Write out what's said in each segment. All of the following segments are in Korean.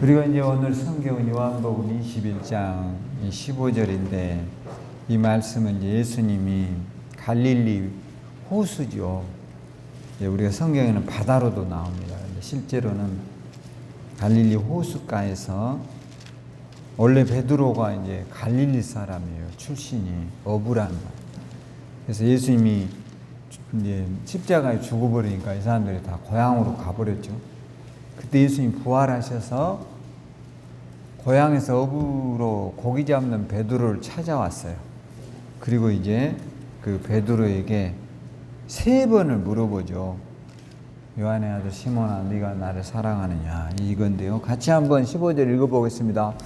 우리가 이제 오늘 성경은 요한복음 21장 15절인데 이 말씀은 이제 예수님이 갈릴리 호수죠. 우리가 성경에는 바다로도 나옵니다. 근데 실제로는 갈릴리 호숫가에서 원래 베드로가 이제 갈릴리 사람이에요. 출신이 어부란 말. 그래서 예수님이 이제 십자가에 죽어버리니까 이 사람들이 다 고향으로 가버렸죠. 그때 예수님 부활하셔서 고향에서 어부로 고기 잡는 베드로를 찾아왔어요. 그리고 이제 그 베드로에게 3번을 물어보죠. 요한의 아들 시몬아, 네가 나를 사랑하느냐, 이건데요. 같이 한번 15절 읽어보겠습니다.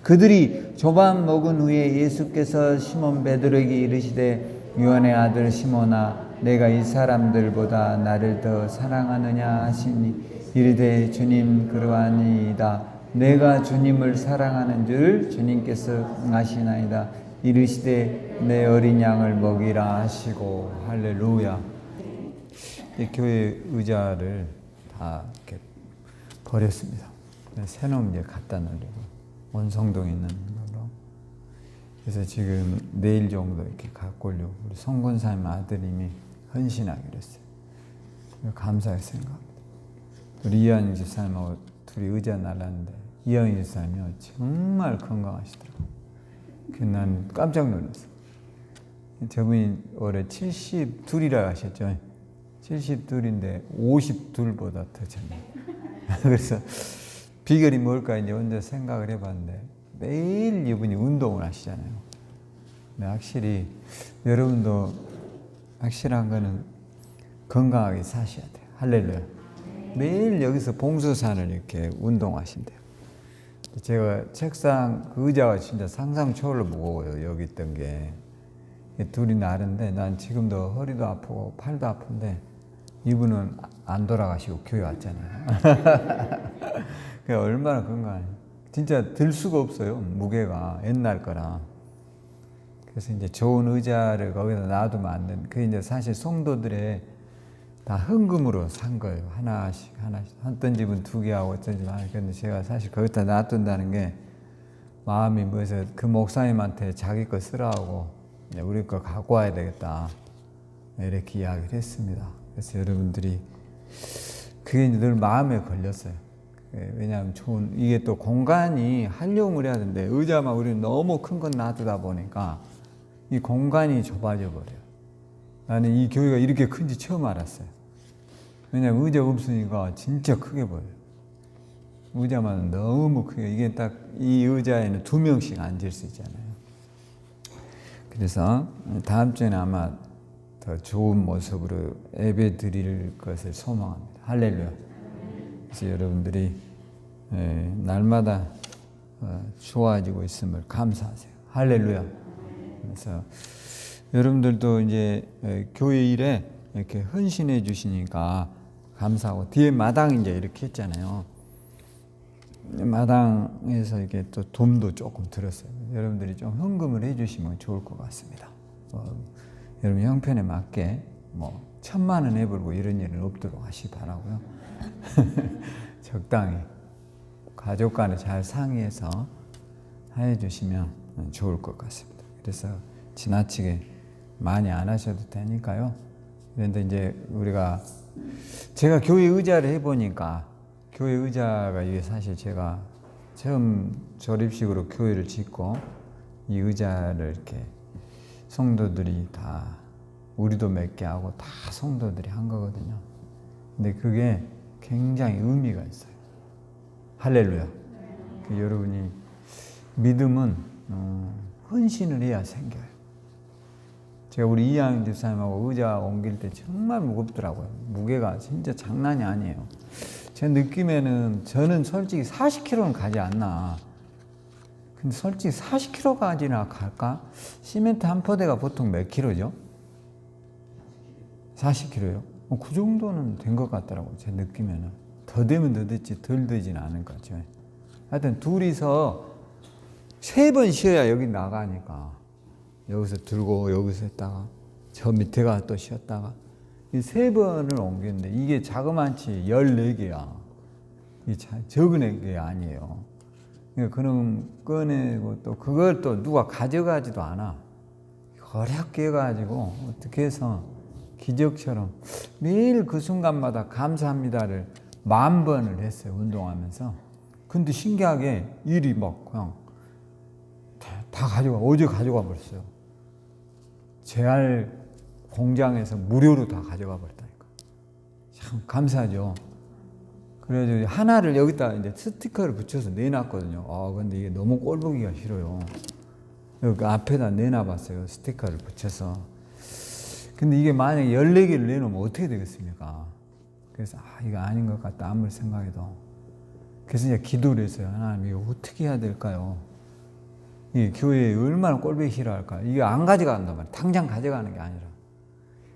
그들이 조반 먹은 후에 예수께서 시몬 베드로에게 이르시되 요한의 아들 시몬아, 내가 이 사람들보다 나를 더 사랑하느냐 하시니 이르되 주님 그러하니이다. 내가 주님을 사랑하는 줄 주님께서 아시나이다. 이르시되 내 어린 양을 먹이라 하시고. 할렐루야. 이 교회 의자를 다 이렇게 버렸습니다. 새놈 이제 갖다 놓으려고 원성동에 있는 걸로. 그래서 지금 내일 정도 이렇게 갖고 오려고 우리 성권사님 아드님이 헌신하기로 했어요. 감사하게 생각합니다. 우리 이한희 집사님하고 둘이 의자 날랐는데 이한희 집사님이 정말 건강하시더라고요. 난 깜짝 놀랐어요. 저분이 올해 72이라 하셨죠. 72인데 52보다 더 젊어요. 그래서 비결이 뭘까 이제 혼자 생각을 해봤는데 매일 이분이 운동을 하시잖아요. 근데 확실히 여러분도 확실한 거는 건강하게 사셔야 돼요. 할렐루야. 매일 여기서 봉수산을 이렇게 운동하신대요. 제가 책상 그 의자가 진짜 상상 초월로 무거워요. 여기 있던 게. 둘이 나른데 난 지금도 허리도 아프고 팔도 아픈데 이분은 안 돌아가시고 교회 왔잖아요. 얼마나 건강해요. 진짜 들 수가 없어요. 무게가 옛날 거라. 그래서 이제 좋은 의자를 거기다 놔두면 안 되는. 그게 이제 사실 성도들의 다 헌금으로 산 거예요. 하나씩. 어떤 집은 2개 하고 어떤 집은 하나. 근데 제가 사실 거기다 놔둔다는 게 마음이 뭐해서 그 목사님한테 자기 거 쓰라고 우리 거 갖고 와야 되겠다. 이렇게 이야기를 했습니다. 그래서 여러분들이 그게 이제 늘 마음에 걸렸어요. 왜냐하면 이게 또 공간이 활용을 해야 되는데 의자만 우리는 너무 큰 건 놔두다 보니까 이 공간이 좁아져 버려요. 나는 이 교회가 이렇게 큰지 처음 알았어요. 왜냐하면 의자가 없으니까 진짜 크게 보여요. 의자만 너무 크게. 이게 딱 이 의자에는 2명씩 앉을 수 있잖아요. 그래서 다음 주에는 아마 더 좋은 모습으로 예배 드릴 것을 소망합니다. 할렐루야. 그래서 여러분들이 날마다 좋아지고 있음을 감사하세요. 할렐루야. 그래서 여러분들도 이제 교회 일에 이렇게 헌신해 주시니까 감사하고, 뒤에 마당 이제 이렇게 했잖아요. 마당에서 이렇게 또 돈도 조금 들었어요. 여러분들이 좀 헌금을 해 주시면 좋을 것 같습니다. 여러분 형편에 맞게 1,000만 원 해버리고 이런 일은 없도록 하시기 바라고요. 적당히 가족 간에 잘 상의해서 해 주시면 좋을 것 같습니다. 그래서 지나치게 많이 안 하셔도 되니까요. 그런데 이제 제가 교회 의자를 해보니까, 교회 의자가 이게 사실 제가 처음 조립식으로 교회를 짓고 이 의자를 이렇게 성도들이 다, 우리도 몇 개 하고 다 성도들이 한 거거든요. 근데 그게 굉장히 의미가 있어요. 할렐루야. 여러분이 믿음은 헌신을 해야 생겨요. 제가 우리 이양희 집사님하고 의자 옮길 때 정말 무겁더라고요. 무게가 진짜 장난이 아니에요. 제 느낌에는 저는 솔직히 40kg는 가지 않나. 근데 솔직히 40kg까지나 갈까? 시멘트 한 포대가 보통 몇 킬로죠? 40kg요? 그 정도는 된 것 같더라고요. 제 느낌에는. 더 되면 더 됐지 덜 되지는 않을 것 같죠. 하여튼 둘이서 3번 쉬어야 여기 나가니까. 여기서 들고 여기서 했다가 저 밑에 가서 또 쉬었다가 이 3번을 옮겼는데 이게 자그마치 14개야. 이게 적은 게 아니에요. 그러니까 그럼 꺼내고 또 그걸 또 누가 가져가지도 않아. 어렵게 해가지고 어떻게 해서 기적처럼 매일 그 순간마다 감사합니다를 10,000번을 했어요. 운동하면서. 근데 신기하게 일이 막 그냥 다 어제 가져가 버렸어요. 재활 공장에서 무료로 다 가져가 버렸다니까. 참 감사하죠. 그래서 하나를 여기다 이제 스티커를 붙여서 내놨거든요. 근데 이게 너무 꼴 보기가 싫어요. 여기 앞에다 내놔봤어요. 스티커를 붙여서. 근데 이게 만약에 14개를 내놓으면 어떻게 되겠습니까? 그래서 이거 아닌 것 같다. 아무리 생각해도. 그래서 이제 기도를 했어요. 하나님, 이거 어떻게 해야 될까요? 이 교회에 얼마나 꼴보기 싫어할까? 이게 안 가져간단 말이에요. 당장 가져가는 게 아니라.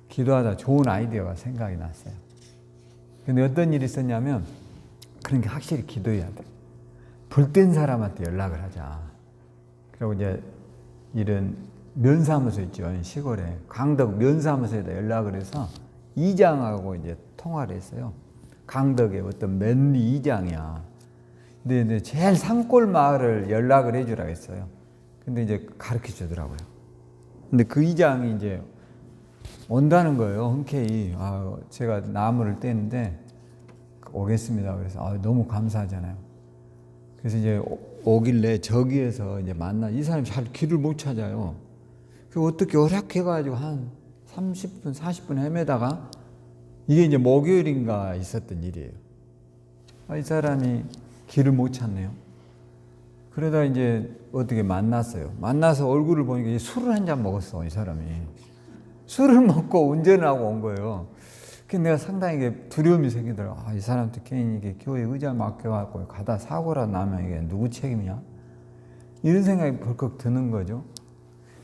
기도하다 좋은 아이디어가 생각이 났어요. 근데 어떤 일이 있었냐면, 그러니까 확실히 기도해야 돼. 불된 사람한테 연락을 하자. 그리고 이제 이런 면사무소 있죠. 시골에. 강덕 면사무소에다 연락을 해서 이장하고 이제 통화를 했어요. 강덕의 어떤 맨리 이장이야. 근데 제일 산골 마을을 연락을 해주라고 했어요. 근데 이제 가르쳐 주더라고요. 근데 그 이장이 이제 온다는 거예요. 흔쾌히. 제가 나무를 떼는데 오겠습니다. 그래서 너무 감사하잖아요. 그래서 이제 오길래 저기에서 이제 이 사람이 잘 길을 못 찾아요. 그 어떻게 허락해가지고 한 30분, 40분 헤매다가 이게 이제 목요일인가 있었던 일이에요. 이 사람이 길을 못 찾네요. 그러다 이제 어떻게 만났어요. 만나서 얼굴을 보니까 술을 한 잔 먹었어, 이 사람이. 술을 먹고 운전을 하고 온 거예요. 그래서 내가 상당히 두려움이 생기더라고. 이 사람한테 괜히 이게 교회 의자 맡겨갖고 가다 사고라 나면 이게 누구 책임이야? 이런 생각이 벌컥 드는 거죠.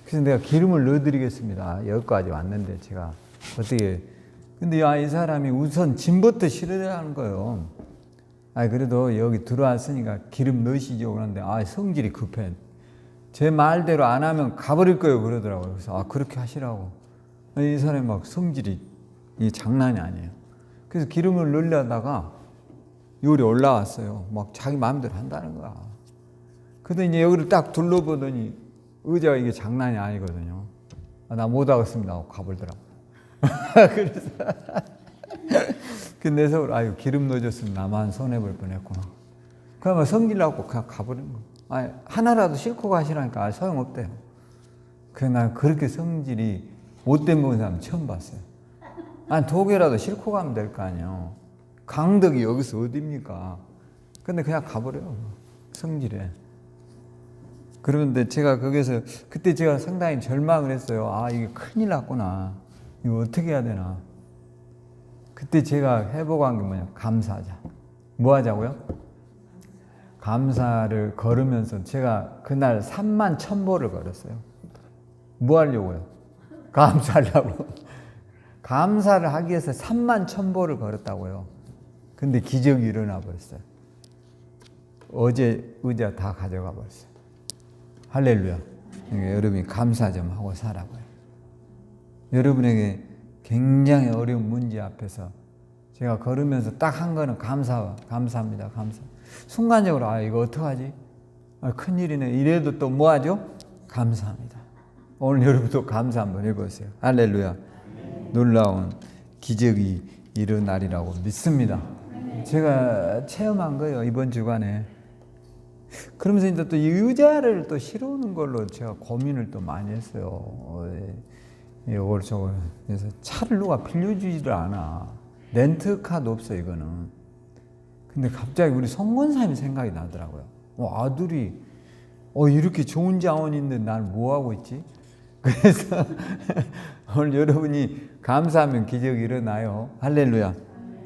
그래서 내가 기름을 넣어드리겠습니다. 여기까지 왔는데 제가 어떻게. 근데 이 사람이 우선 짐부터 실어야 하는 거예요. 그래도 여기 들어왔으니까 기름 넣으시죠. 그런데 성질이 급해. 제 말대로 안 하면 가버릴 거예요. 그러더라고요. 그래서 그렇게 하시라고. 이 사람이 막 성질이 장난이 아니에요. 그래서 기름을 넣으려다가 요리 올라왔어요. 막 자기 마음대로 한다는 거야. 그래도 이제 여기를 딱 둘러보더니 의자가 이게 장난이 아니거든요. 나 못 하겠습니다 하고 가버리더라고. 그래서 내 속으로 기름 넣어줬으면 나만 손해볼 뻔했구나. 그러면 성질나고 그냥 가버린 거. 하나라도 싣고 가시라니까 소용없대요. 그래서 난 그렇게 성질이 못된 먹은 사람 처음 봤어요. 2개라도 싣고 가면 될 거 아니에요. 강덕이 여기서 어딥니까? 근데 그냥 가버려요. 성질에. 그런데 제가 거기서 그때 제가 상당히 절망을 했어요. 이게 큰일 났구나. 이거 어떻게 해야 되나. 그때 제가 회복한 게 뭐냐. 감사하자. 뭐 하자고요? 감사를 걸으면서 제가 그날 31,000보를 걸었어요. 뭐 하려고요? 감사하려고. 감사를 하기 위해서 31,000보를 걸었다고요. 근데 기적이 일어나 버렸어요. 어제 의자 다 가져가 버렸어요. 할렐루야. 그러니까 여러분이 감사 좀 하고 살아봐요. 여러분에게 굉장히 어려운 문제 앞에서 제가 걸으면서 딱 한 거는 감사합니다. 감사. 순간적으로 이거 어떡하지? 큰일이네. 이래도 또 뭐 하죠? 감사합니다. 오늘 여러분도 감사 한번 해보세요. 할렐루야. 놀라운 기적이 일어나리라고 믿습니다. 제가 체험한 거예요. 이번 주간에. 그러면서 이제 또 이 의자를 또 실어오는 걸로 제가 고민을 또 많이 했어요. 이걸 저걸. 그래서 차를 누가 빌려주지를 않아. 렌트카도 없어, 이거는. 근데 갑자기 우리 성권사님이 생각이 나더라고요. 아들이, 이렇게 좋은 자원이 있는데 난 뭐 하고 있지? 그래서 오늘 여러분이 감사하면 기적이 일어나요. 할렐루야.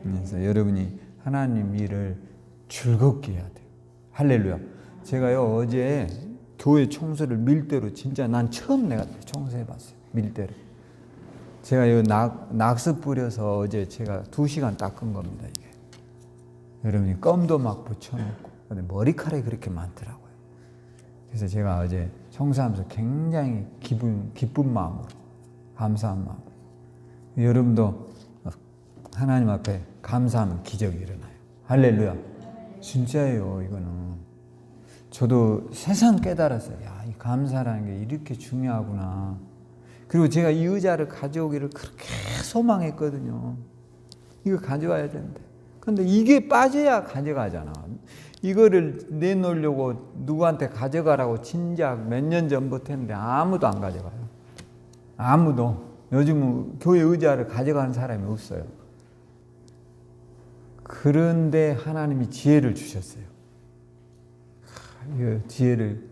그래서 여러분이 하나님 일을 즐겁게 해야 돼요. 할렐루야. 제가요, 어제 교회 청소를 밀대로 진짜 난 처음 내가 청소해봤어요. 밀대로. 제가 이 낙스 뿌려서 어제 제가 2시간 닦은 겁니다, 이게. 여러분이 껌도 막 붙여놓고. 근데 머리카락이 그렇게 많더라고요. 그래서 제가 어제 청소하면서 굉장히 기쁜 마음으로, 감사한 마음으로. 여러분도 하나님 앞에 감사하면 기적이 일어나요. 할렐루야. 진짜예요, 이거는. 저도 세상 깨달았어요. 야, 이 감사라는 게 이렇게 중요하구나. 그리고 제가 이 의자를 가져오기를 그렇게 소망했거든요. 이거 가져와야 되는데. 근데 이게 빠져야 가져가잖아. 이거를 내놓으려고 누구한테 가져가라고 진작 몇 년 전부터 했는데 아무도 안 가져가요. 아무도. 요즘은 교회 의자를 가져가는 사람이 없어요. 그런데 하나님이 지혜를 주셨어요. 이 지혜를.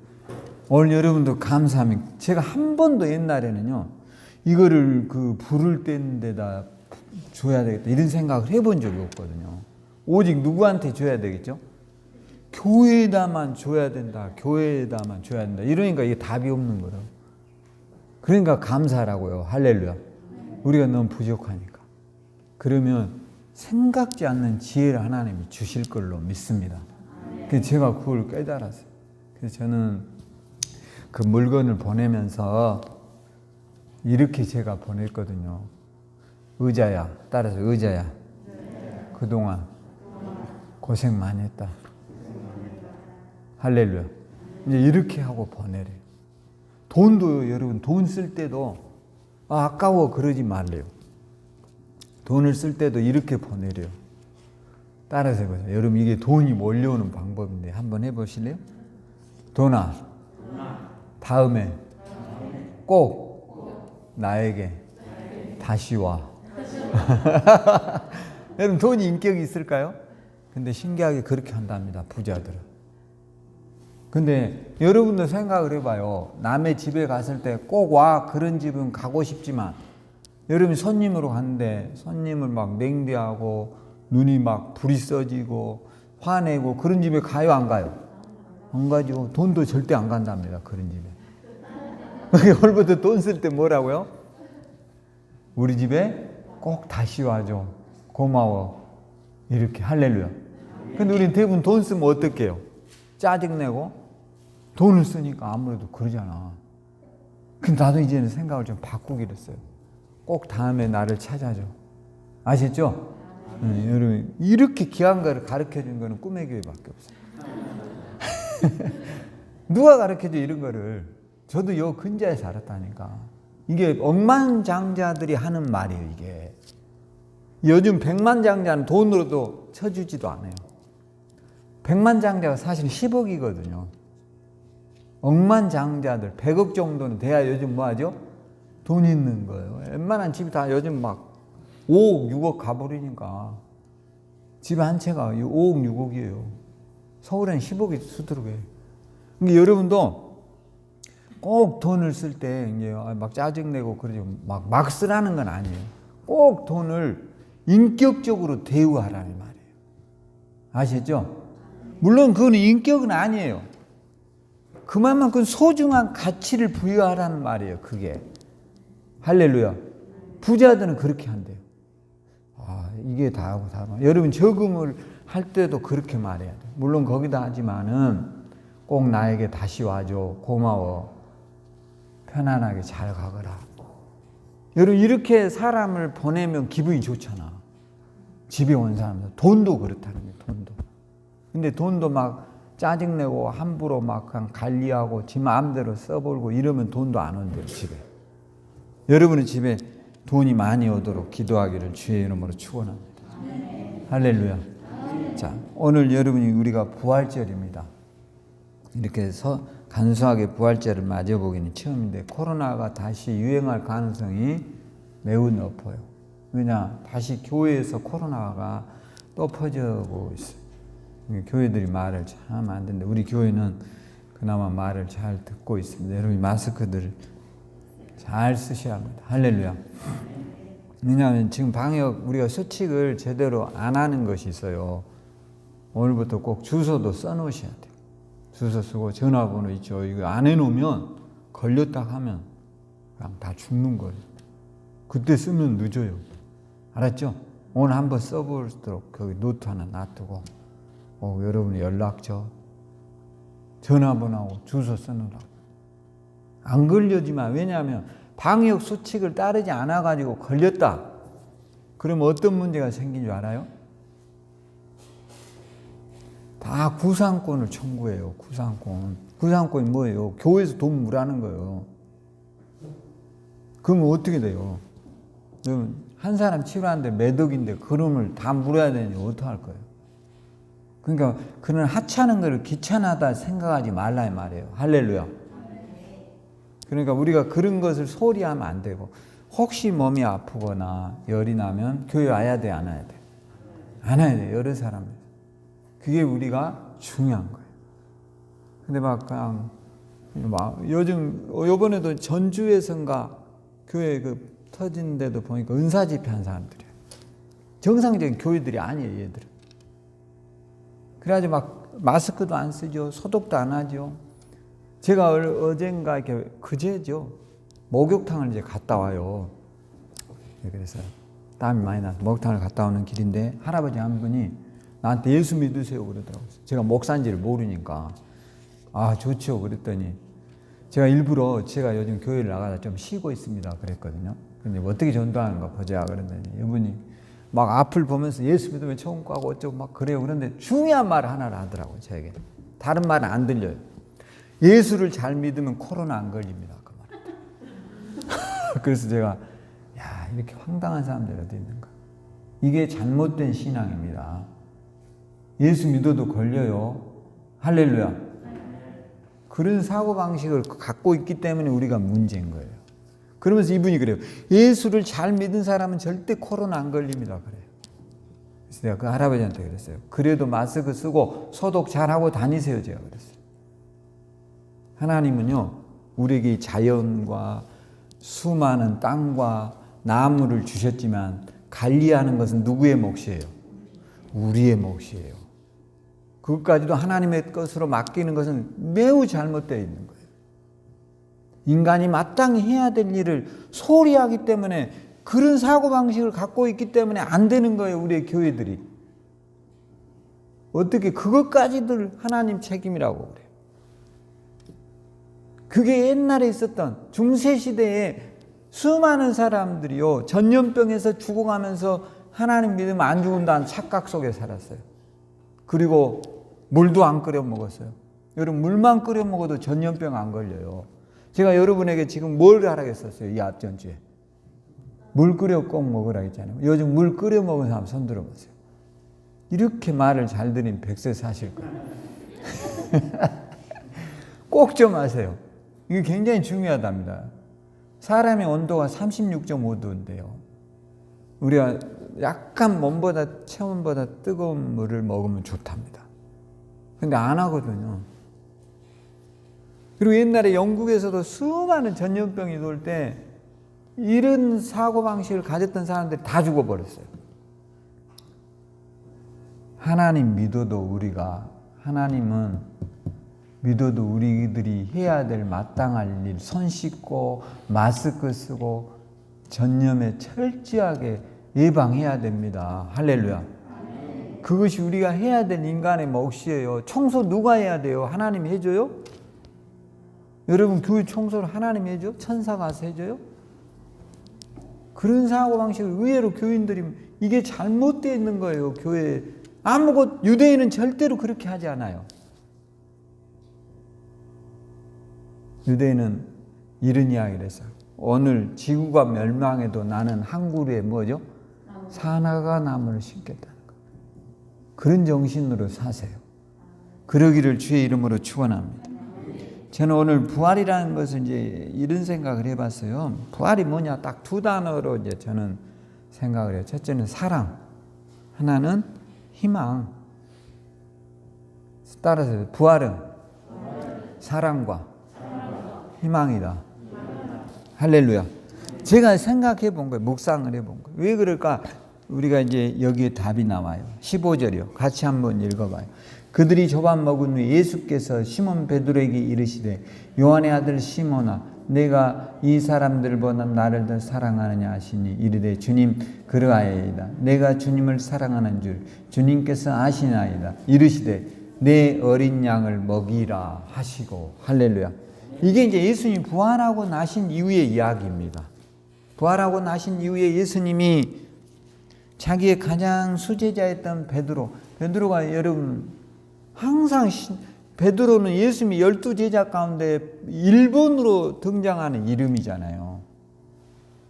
오늘 여러분도 감사함이, 제가 한 번도 옛날에는요, 이거를 그 부를 때인데다 줘야 되겠다 이런 생각을 해본 적이 없거든요. 오직 누구한테 줘야 되겠죠? 교회에다만 줘야 된다. 교회에다만 줘야 된다. 이러니까 이게 답이 없는 거예요. 그러니까 감사라고요. 할렐루야. 우리가 너무 부족하니까. 그러면 생각지 않는 지혜를 하나님이 주실 걸로 믿습니다. 그래서 제가 그걸 깨달았어요. 그래서 저는 그 물건을 보내면서 이렇게 제가 보냈거든요. 의자야. 따라서 의자야. 그동안 고생 많이 했다. 할렐루야. 이제 이렇게 하고 보내래요. 돈도 여러분, 돈 쓸 때도 아까워 그러지 말래요. 돈을 쓸 때도 이렇게 보내래요. 따라서 해보세요. 여러분, 이게 돈이 몰려오는 방법인데 한번 해보실래요? 돈아, 다음에 꼭 나에게 다시 와. 여러분, 돈이 인격이 있을까요? 근데 신기하게 그렇게 한답니다, 부자들은. 근데 여러분도 생각을 해봐요. 남의 집에 갔을 때 꼭 와. 그런 집은 가고 싶지만, 여러분 손님으로 갔는데 손님을 막 냉대하고 눈이 막 불이 써지고 화내고 그런 집에 가요, 안 가요? 안 가죠. 돈도 절대 안 간답니다, 그런 집에. 오늘부터 돈 쓸 때 뭐라고요? 우리 집에 꼭 다시 와줘. 고마워. 이렇게. 할렐루야. 근데 우리는 대부분 돈 쓰면 어떻게 해요? 짜증내고. 돈을 쓰니까 아무래도 그러잖아. 근데 나도 이제는 생각을 좀 바꾸기로 했어요. 꼭 다음에 나를 찾아줘. 아셨죠? 여러분, 이렇게 귀한 거를 가르쳐 준 거는 꿈의 교회밖에 없어요. 누가 가르쳐 줘, 이런 거를. 저도 요 근자에 살았다니까. 이게 억만장자들이 하는 말이에요, 이게. 요즘 백만장자는 돈으로도 쳐주지도 않아요. 백만장자가 사실 10억이거든요. 억만장자들 100억 정도는 돼야 요즘 뭐하죠? 돈 있는 거예요. 웬만한 집이 다 요즘 막 5억, 6억 가버리니까 집 한 채가 5억, 6억이에요. 서울에는 10억이 수두룩해. 그러니까 여러분도 꼭 돈을 쓸 때 이제 막 짜증내고 그러죠. 막 쓰라는 건 아니에요. 꼭 돈을 인격적으로 대우하라는 말이에요. 아시죠? 물론 그건 인격은 아니에요. 그만큼 소중한 가치를 부여하라는 말이에요, 그게. 할렐루야. 부자들은 그렇게 한대요. 아, 이게 다하고 다하고. 여러분, 저금을 할 때도 그렇게 말해야 돼요. 물론 거기다 하지만은 꼭 나에게 다시 와줘. 고마워. 편안하게 잘 가거라. 여러분, 이렇게 사람을 보내면 기분이 좋잖아. 집에 온 사람들. 돈도 그렇다는 거예요, 돈도. 근데 돈도 막 짜증내고 함부로 막 그냥 관리하고 지 마음대로 써버리고 이러면 돈도 안 온대요, 집에. 여러분의 집에 돈이 많이 오도록 기도하기를 주의 이름으로 축원합니다. 할렐루야. 자, 오늘 여러분이 우리가 부활절입니다. 이렇게 해서 간소하게 부활절을 맞아보기는 처음인데 코로나가 다시 유행할 가능성이 매우 높아요. 왜냐? 다시 교회에서 코로나가 또 퍼져오고 있어요. 교회들이 말을 참 안 듣는데 우리 교회는 그나마 말을 잘 듣고 있습니다. 여러분 마스크들 잘 쓰셔야 합니다. 할렐루야. 왜냐하면 지금 방역 우리가 수칙을 제대로 안 하는 것이 있어요. 오늘부터 꼭 주소도 써놓으셔야 돼요. 주소 쓰고 전화번호 있죠. 이거 안 해놓으면 걸렸다 하면 그냥 다 죽는 거예요. 그때 쓰면 늦어요. 알았죠? 오늘 한번 써보도록 거기 노트 하나 놔두고 여러분의 연락처, 전화번호하고 주소 써놓으라고. 안 걸려지만 왜냐하면 방역 수칙을 따르지 않아가지고 걸렸다. 그러면 어떤 문제가 생긴 줄 알아요? 다 구상권을 청구해요. 구상권. 구상권이 뭐예요? 교회에서 돈 물라는 거예요. 그러면 어떻게 돼요? 한 사람 치료하는데 몇 억인데 그놈을 다 물어야 되니 어떡할 거예요? 그러니까 그는 하찮은 것을 귀찮아다 생각하지 말라 이 말이에요. 할렐루야. 그러니까 우리가 그런 것을 소홀히 하면 안 되고, 혹시 몸이 아프거나 열이 나면 교회 와야 돼, 안 와야 돼? 안 와야 돼, 여러 사람. 그게 우리가 중요한 거예요. 근데 막 그냥 요즘 요번에도 전주에선가 교회 그 터진 데도 보니까 은사 집회한 사람들이에요. 정상적인 교회들이 아니에요, 얘들은. 그래가지고 막 마스크도 안 쓰죠, 소독도 안 하죠. 제가 어젠가 이렇게 그제죠, 목욕탕을 이제 갔다 와요. 그래서 땀이 많이 나서 목욕탕을 갔다 오는 길인데 할아버지 한 분이 나한테 예수 믿으세요 그러더라고요. 제가 목사인지를 모르니까 아 좋죠 그랬더니, 제가 일부러 제가 요즘 교회를 나가다 좀 쉬고 있습니다 그랬거든요. 근데 어떻게 전도하는가 보자 그랬더니 이분이 막 앞을 보면서 예수 믿으면 천국 가고 어쩌고 막 그래요. 그런데 중요한 말을 하나를 하더라고요. 저에게 다른 말은 안 들려요. 예수를 잘 믿으면 코로나 안 걸립니다 그 말. 그래서 제가 야 이렇게 황당한 사람들이 어디 있는가. 이게 잘못된 신앙입니다. 예수 믿어도 걸려요. 할렐루야. 그런 사고방식을 갖고 있기 때문에 우리가 문제인 거예요. 그러면서 이분이 그래요. 예수를 잘 믿은 사람은 절대 코로나 안 걸립니다. 그래요. 그래서 내가 그 할아버지한테 그랬어요. 그래도 마스크 쓰고 소독 잘하고 다니세요. 제가 그랬어요. 하나님은요, 우리에게 자연과 수많은 땅과 나무를 주셨지만 관리하는 것은 누구의 몫이에요? 우리의 몫이에요. 그것까지도 하나님의 것으로 맡기는 것은 매우 잘못되어 있는 거예요. 인간이 마땅히 해야 될 일을 소홀히 하기 때문에, 그런 사고방식을 갖고 있기 때문에 안 되는 거예요. 우리의 교회들이. 어떻게 그것까지들 하나님 책임이라고 그래요. 그게 옛날에 있었던 중세시대에 수많은 사람들이요, 전염병에서 죽어가면서 하나님 믿으면 안 죽는다는 착각 속에 살았어요. 그리고 물도 안 끓여 먹었어요. 여러분, 물만 끓여 먹어도 전염병 안 걸려요. 제가 여러분에게 지금 뭘 하라겠었어요? 이 앞전주에 물 끓여 꼭 먹으라 했잖아요. 요즘 물 끓여 먹은 사람 손 들어보세요. 이렇게 말을 잘 들으면 100세 사실 거예요. 꼭 좀 하세요. 이게 굉장히 중요하답니다. 사람의 온도가 36.5도인데요. 우리가 약간 몸보다 체온보다 뜨거운 물을 먹으면 좋답니다. 근데 안 하거든요. 그리고 옛날에 영국에서도 수많은 전염병이 돌 때 이런 사고방식을 가졌던 사람들이 다 죽어버렸어요. 하나님 믿어도 하나님은 믿어도 우리들이 해야 될 마땅할 일, 손 씻고 마스크 쓰고 전염에 철저하게 예방해야 됩니다. 할렐루야. 그것이 우리가 해야 될 인간의 몫이에요. 청소 누가 해야 돼요? 하나님 해줘요? 여러분, 교회 청소를 하나님 해줘? 천사가 와서 해줘요? 그런 사고방식을 의외로 교인들이, 이게 잘못되어 있는 거예요. 교회에 유대인은 절대로 그렇게 하지 않아요. 유대인은 이런 이야기를 했어요. 오늘 지구가 멸망해도 나는 한 그루에 뭐죠? 사나가 나무를 심겠다는 거. 그런 정신으로 사세요. 그러기를 주의 이름으로 축원합니다. 저는 오늘 부활이라는 것을 이제 이런 생각을 해봤어요. 부활이 뭐냐? 딱 두 단어로 이제 저는 생각을 해요. 첫째는 사랑, 하나는 희망. 따라서 부활은 사랑과 희망이다. 할렐루야. 제가 생각해 본 거예요. 묵상을 해 본 거예요. 왜 그럴까? 우리가 이제 여기에 답이 나와요. 15절이요. 같이 한번 읽어봐요. 그들이 조밥 먹은 후에 예수께서 시몬 베드로에게 이르시되, 요한의 아들 시몬아, 내가 이 사람들보다 나를 더 사랑하느냐 하시니, 이르되 주님 그러하이다. 내가 주님을 사랑하는 줄 주님께서 아시나이다. 이르시되 내 어린 양을 먹이라 하시고. 할렐루야. 이게 이제 예수님이 부활하고 나신 이후의 이야기입니다. 부활하고 나신 이후에 예수님이 자기의 가장 수제자였던 베드로가, 여러분 항상 베드로는 예수님이 12제자 가운데 일본으로 등장하는 이름이잖아요.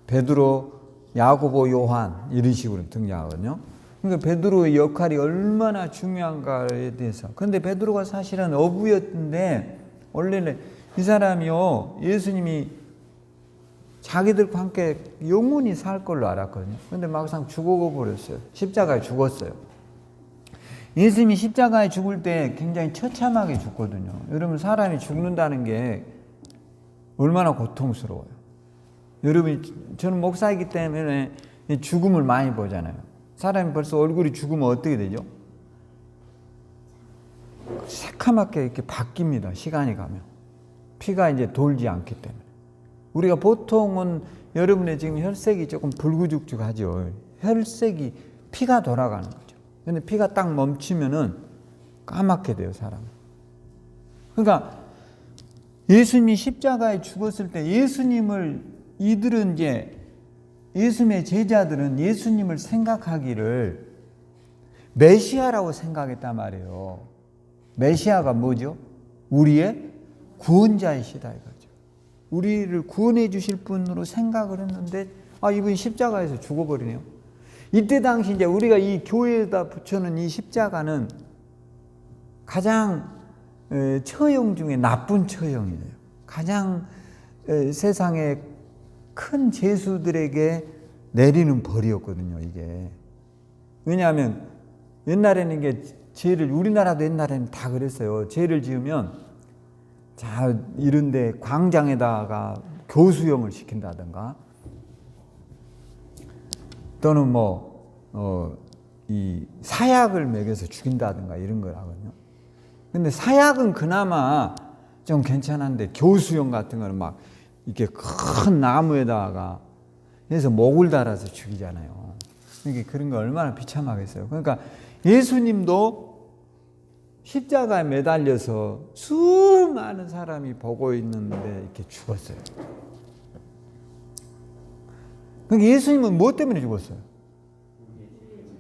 베드로, 야고보, 요한 이런 식으로 등장하거든요. 그러니까 베드로의 역할이 얼마나 중요한가에 대해서. 그런데 베드로가 사실은 어부였는데 원래는 이 사람이요, 예수님이 자기들과 함께 영원히 살 걸로 알았거든요. 그런데 막상 죽어버렸어요. 십자가에 죽었어요. 예수님이 십자가에 죽을 때 굉장히 처참하게 죽거든요. 여러분, 사람이 죽는다는 게 얼마나 고통스러워요. 여러분, 저는 목사이기 때문에 죽음을 많이 보잖아요. 사람이 벌써 얼굴이 죽으면 어떻게 되죠? 새카맣게 이렇게 바뀝니다. 시간이 가면. 피가 이제 돌지 않기 때문에. 우리가 보통은 여러분의 지금 혈색이 조금 불구죽죽하죠. 혈색이 피가 돌아가는 거죠. 근데 피가 딱 멈추면은 까맣게 돼요, 사람은. 그러니까 예수님이 십자가에 죽었을 때 이들은 이제 예수님의 제자들은 예수님을 생각하기를 메시아라고 생각했단 말이에요. 메시아가 뭐죠? 우리의 구원자이시다 이거죠. 우리를 구원해 주실 분으로 생각을 했는데 이분이 십자가에서 죽어버리네요. 이때 당시 이제 우리가 이 교회에다 붙여놓은 이 십자가는 가장 처형 중에 나쁜 처형이에요. 가장 세상의 큰 죄수들에게 내리는 벌이었거든요, 이게. 왜냐하면 옛날에는 이게 우리나라도 옛날에는 다 그랬어요. 죄를 지으면 이런데 광장에다가 교수형을 시킨다든가 또는 이 사약을 먹여서 죽인다든가 이런 거라거든요. 근데 사약은 그나마 좀 괜찮은데 교수형 같은 거는 막 이렇게 큰 나무에다가 해서 목을 달아서 죽이잖아요. 이게 그런 거 얼마나 비참하겠어요. 그러니까 예수님도 십자가에 매달려서 수많은 사람이 보고 있는데 이렇게 죽었어요. 그러니까 예수님은 뭐 때문에 죽었어요?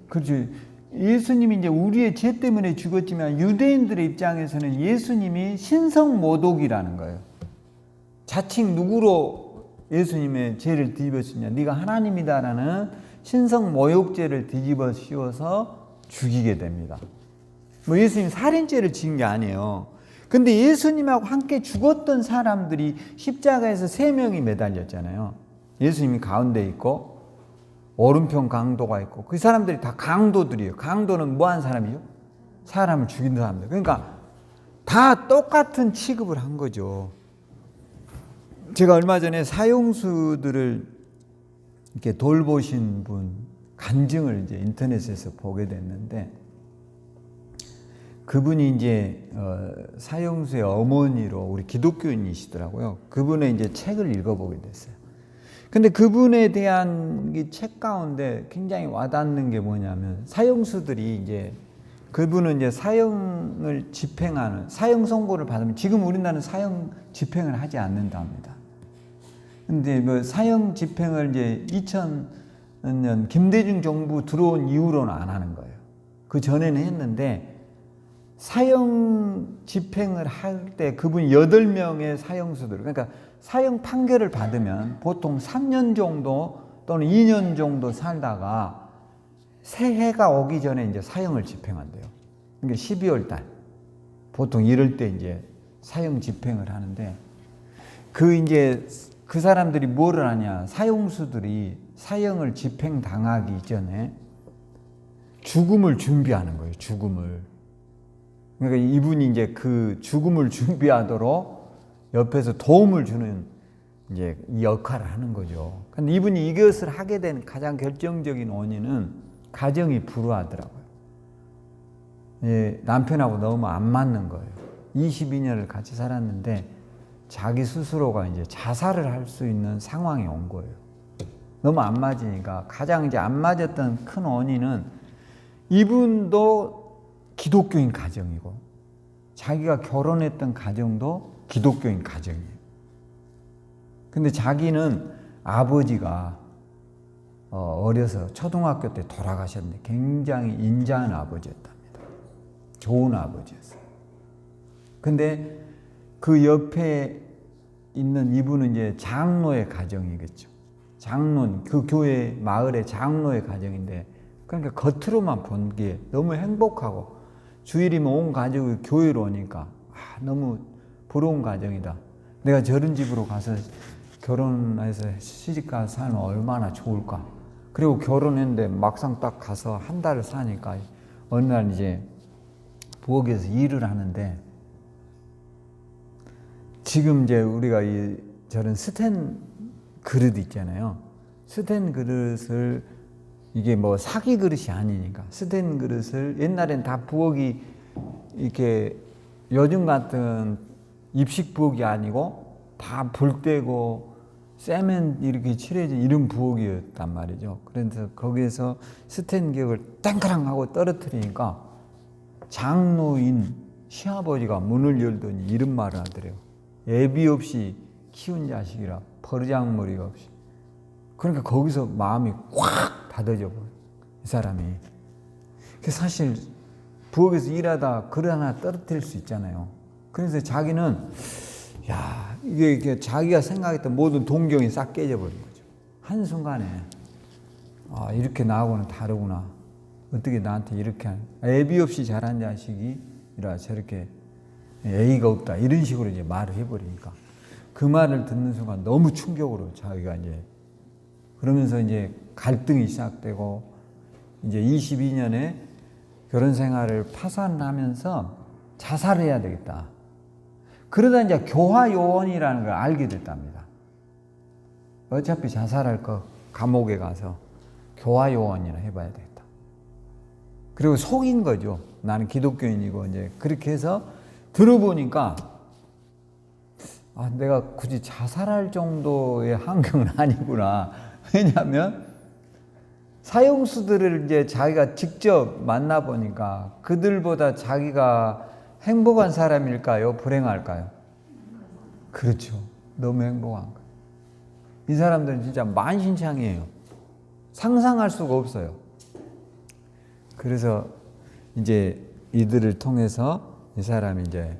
그렇지. 예수님이 이제 우리의 죄 때문에 죽었지만 유대인들의 입장에서는 예수님이 신성모독이라는 거예요. 자칭 누구로 예수님의 죄를 뒤집어 씌우냐? 네가 하나님이다라는 신성모욕죄를 뒤집어 씌워서 죽이게 됩니다. 예수님 살인죄를 지은 게 아니에요. 근데 예수님하고 함께 죽었던 사람들이 십자가에서 3명이 매달렸잖아요. 예수님이 가운데 있고 오른편 강도가 있고 그 사람들이 다 강도들이에요. 강도는 뭐한 사람이죠? 사람을 죽인 사람들. 그러니까 다 똑같은 취급을 한 거죠. 제가 얼마 전에 사형수들을 이렇게 돌보신 분 간증을 이제 인터넷에서 보게 됐는데 그분이 이제 사형수의 어머니로 우리 기독교인이시더라고요. 그분의 이제 책을 읽어보게 됐어요. 근데 그분에 대한 이 책 가운데 굉장히 와닿는 게 뭐냐면 사형수들이 이제 그분은 이제 사형을 집행하는 사형 선고를 받으면 지금 우리나라는 사형 집행을 하지 않는답니다. 근데 사형 집행을 이제 2000년 김대중 정부 들어온 이후로는 안 하는 거예요. 그 전에는 했는데 사형 집행을 할 때 그분 8명의 사형수들, 그러니까 사형 판결을 받으면 보통 3년 정도 또는 2년 정도 살다가 새해가 오기 전에 이제 사형을 집행한대요. 그러니까 12월 달. 보통 이럴 때 이제 사형 집행을 하는데 그 사람들이 뭐를 하냐. 사형수들이 사형을 집행당하기 전에 죽음을 준비하는 거예요. 죽음을. 그러니까 이분이 이제 그 죽음을 준비하도록 옆에서 도움을 주는 이제 이 역할을 하는 거죠. 근데 이분이 이것을 하게 된 가장 결정적인 원인은 가정이 불우하더라고요. 남편하고 너무 안 맞는 거예요. 22년을 같이 살았는데 자기 스스로가 이제 자살을 할 수 있는 상황이 온 거예요. 너무 안 맞으니까 가장 이제 안 맞았던 큰 원인은 이분도 기독교인 가정이고 자기가 결혼했던 가정도 기독교인 가정이에요. 근데 자기는 아버지가 어려서 초등학교 때 돌아가셨는데 굉장히 인자한 아버지였답니다. 좋은 아버지였어요. 근데 그 옆에 있는 이분은 이제 장로의 가정이겠죠. 장로, 그 교회 마을의 장로의 가정인데, 그러니까 겉으로만 본 게 너무 행복하고 주일이면 온 가족이 교회로 오니까 너무 부러운 가정이다. 내가 저런 집으로 가서 결혼해서 시집가서 살면 얼마나 좋을까. 그리고 결혼했는데 막상 딱 가서 한 달을 사니까 어느 날 이제 부엌에서 일을 하는데, 지금 이제 우리가 저런 스텐 그릇 있잖아요. 스텐 그릇을, 이게 뭐 사기 그릇이 아니니까 스텐 그릇을, 옛날엔 다 부엌이 이렇게 요즘 같은 입식 부엌이 아니고 다 불 떼고 세멘 이렇게 칠해진 이런 부엌이었단 말이죠. 그래서 거기에서 스텐 격을 땡크랑 하고 떨어뜨리니까 장로인 시아버지가 문을 열더니 이런 말을 하더래요. 애비 없이 키운 자식이라 버르장머리가 없이. 그러니까 거기서 마음이 꽉 닫아져 버려요, 이 사람이. 사실 부엌에서 일하다 그릇 하나 떨어뜨릴 수 있잖아요. 그래서 자기는 이게 자기가 생각했던 모든 동경이 싹 깨져버린 거죠. 한순간에 이렇게 나하고는 다르구나. 어떻게 나한테 이렇게 애비 없이 자란 자식이라 저렇게 애의가 없다, 이런 식으로 이제 말을 해버리니까 그 말을 듣는 순간 너무 충격으로 자기가 이제, 그러면서 이제 갈등이 시작되고, 이제 22년에 결혼 생활을 파산하면서 자살을 해야 되겠다. 그러다 이제 교화요원이라는 걸 알게 됐답니다. 어차피 자살할 거 감옥에 가서 교화요원이나 해봐야 되겠다. 그리고 속인 거죠. 나는 기독교인이고, 이제 그렇게 해서 들어보니까 내가 굳이 자살할 정도의 환경은 아니구나. 왜냐하면 사형수들을 이제 자기가 직접 만나보니까 그들보다 자기가 행복한 사람일까요? 불행할까요? 그렇죠. 너무 행복한 거예요. 이 사람들은 진짜 만신창이에요. 상상할 수가 없어요. 그래서 이제 이들을 통해서 이 사람이 이제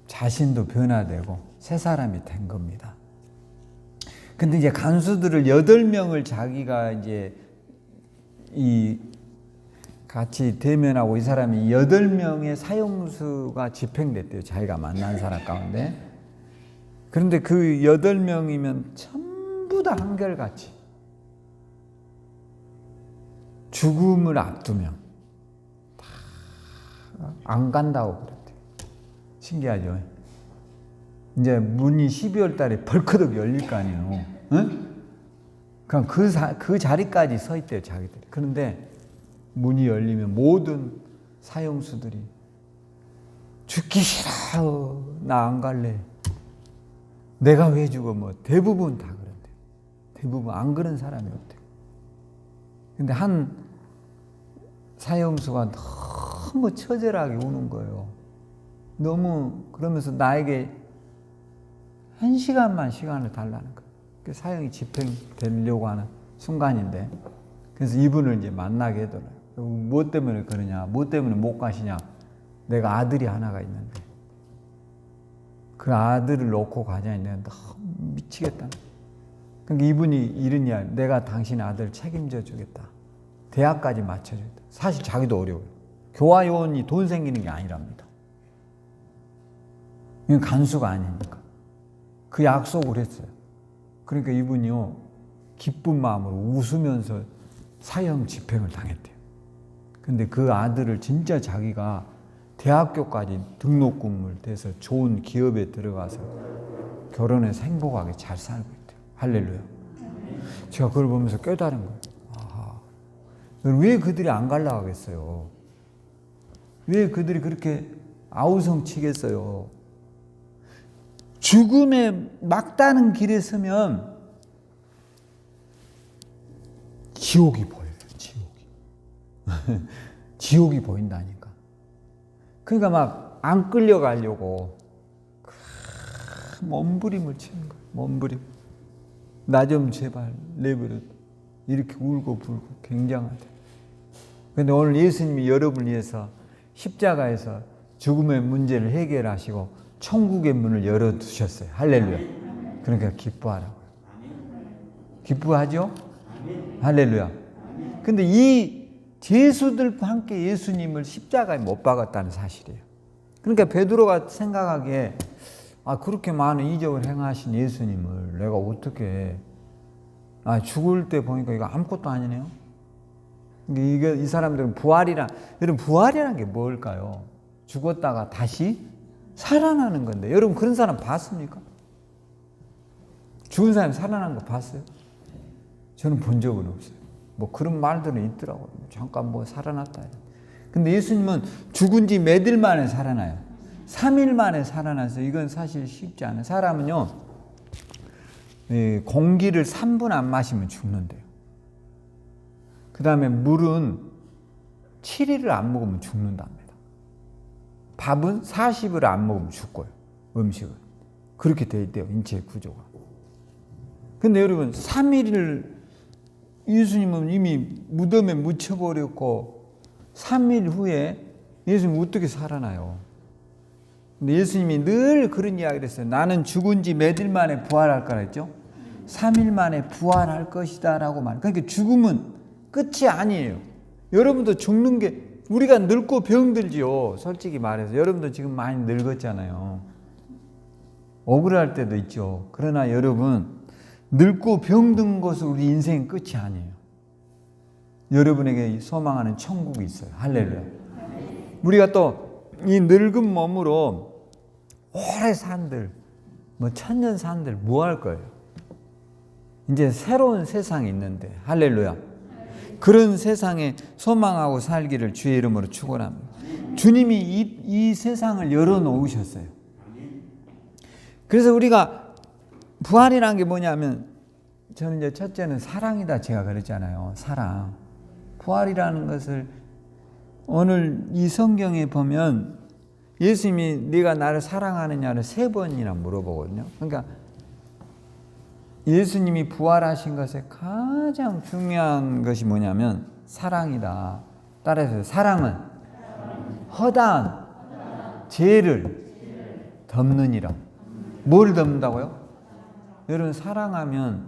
자신도 변화되고 새 사람이 된 겁니다. 근데 이제 간수들을 8명을 자기가 이제 같이 대면하고, 이 사람이 8명의 사형수가 집행됐대요. 자기가 만난 사람 가운데. 그런데 그 8명이면 전부 다 한결같이 죽음을 앞두면 다 안 간다고 그랬대요. 신기하죠? 이제 문이 12월 달에 벌크덕 열릴 거 아니에요. 응? 그럼 그 자리까지 서 있대요, 자기들이. 그런데 문이 열리면 모든 사형수들이 죽기 싫어, 나 안 갈래, 내가 왜 죽어, 뭐 대부분 다 그런대요. 대부분 안 그런 사람이 없대요. 근데 한 사형수가 너무 처절하게 우는 거예요. 너무. 그러면서 나에게 1시간만 시간을 달라는 거예요. 사형이 집행되려고 하는 순간인데, 그래서 이분을 이제 만나게 해더라고요. 무엇 때문에 그러냐, 무엇 때문에 못 가시냐. 내가 아들이 하나가 있는데 그 아들을 놓고 가자니 내가 너무 미치겠다. 그러니까 이분이 이런 이야기, 내가 당신 아들 책임져 주겠다, 대학까지 맞춰주겠다. 사실 자기도 어려워요. 교화요원이 돈 생기는 게 아니랍니다. 이건 간수가 아니니까. 그 약속을 했어요. 그러니까 이분이요, 기쁜 마음으로 웃으면서 사형 집행을 당했대요. 근데 그 아들을 진짜 자기가 대학교까지 등록금을 대서 좋은 기업에 들어가서 결혼해서 행복하게 잘 살고 있대요. 할렐루야. 제가 그걸 보면서 깨달은 거예요. 왜 그들이 안 가려고 하겠어요? 왜 그들이 그렇게 아우성치겠어요? 죽음의 막다른 길에 서면 지옥이 보여요. 지옥이. 지옥이 보인다니까. 그러니까 막 안 끌려가려고 몸부림을 치는 거예요. 몸부림. 나 좀 제발 내버려. 이렇게 울고 불고 굉장하대. 근데 오늘 예수님이 여러분을 위해서 십자가에서 죽음의 문제를 해결하시고 천국의 문을 열어두셨어요. 할렐루야. 그러니까 기뻐하라고요. 기뻐하죠? 할렐루야. 근데 이 죄수들과 함께 예수님을 십자가에 못 박았다는 사실이에요. 그러니까 베드로가 생각하기에 그렇게 많은 이적을 행하신 예수님을 내가 어떻게 죽을 때 보니까 이거 아무것도 아니네요. 이 사람들은 여러분 부활이라는 게 뭘까요? 죽었다가 다시 살아나는 건데 여러분 그런 사람 봤습니까? 죽은 사람 살아난 거 봤어요? 저는 본 적은 없어요. 뭐 그런 말들은 있더라고요. 잠깐 뭐 살아났다. 근데 예수님은 죽은 지 몇 일 만에 살아나요. 3일 만에 살아나서 이건 사실 쉽지 않아요. 사람은요, 공기를 3분 안 마시면 죽는데요. 그 다음에 물은 7일을 안 먹으면 죽는답니다. 밥은 40을 안 먹으면 죽고요. 음식은. 그렇게 돼 있대요. 인체의 구조가. 근데 여러분 3일을 예수님은 이미 무덤에 묻혀버렸고 3일 후에 예수님 어떻게 살아나요? 근데 예수님이 늘 그런 이야기를 했어요. 나는 죽은 지 몇 일 만에 부활할 거라 했죠. 3일 만에 부활할 것이다 라고 말. 그러니까 죽음은 끝이 아니에요. 여러분도 죽는 게 우리가 늙고 병들지요. 솔직히 말해서 여러분도 지금 많이 늙었잖아요. 억울할 때도 있죠. 그러나 여러분 늙고 병든 것은 우리 인생의 끝이 아니에요. 여러분에게 소망하는 천국이 있어요. 할렐루야. 우리가 또 이 늙은 몸으로 오래 산들, 뭐 천년 산들 뭐 할 거예요? 이제 새로운 세상이 있는데 할렐루야. 그런 세상에 소망하고 살기를 주의 이름으로 축원합니다. 주님이 이 세상을 열어놓으셨어요. 그래서 우리가 부활이라는 게 뭐냐면 저는 이제 첫째는 사랑이다 제가 그랬잖아요. 사랑. 부활이라는 것을 오늘 이 성경에 보면 예수님이 네가 나를 사랑하느냐를 3번이나 물어보거든요. 그러니까 예수님이 부활하신 것의 가장 중요한 것이 뭐냐면 사랑이다. 따라서 사랑은 허다한 죄를 덮느니라. 뭘 덮는다고요? 여러분 사랑하면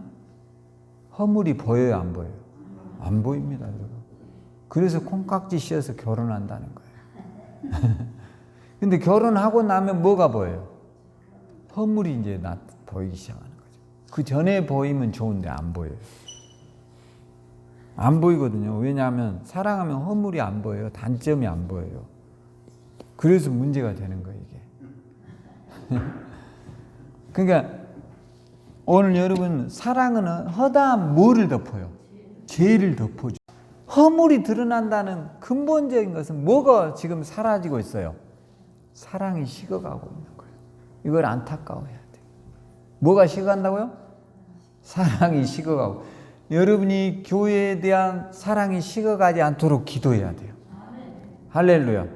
허물이 보여요, 안 보여요? 안 보입니다, 여러분. 그래서 콩깍지 씌어서 결혼한다는 거예요. 근데 결혼하고 나면 뭐가 보여요? 허물이 이제 보이기 시작하는 거죠. 그 전에 보이면 좋은데 안 보여요. 안 보이거든요. 왜냐하면 사랑하면 허물이 안 보여요. 단점이 안 보여요. 그래서 문제가 되는 거예요, 이게. 그러니까 오늘 여러분 사랑은 허다한 뭐를 덮어요? 죄를 덮어줘. 허물이 드러난다는 근본적인 것은 뭐가 지금 사라지고 있어요? 사랑이 식어가고 있는 거예요. 이걸 안타까워해야 돼요. 뭐가 식어간다고요? 사랑이 식어가고. 여러분이 교회에 대한 사랑이 식어가지 않도록 기도해야 돼요. 할렐루야.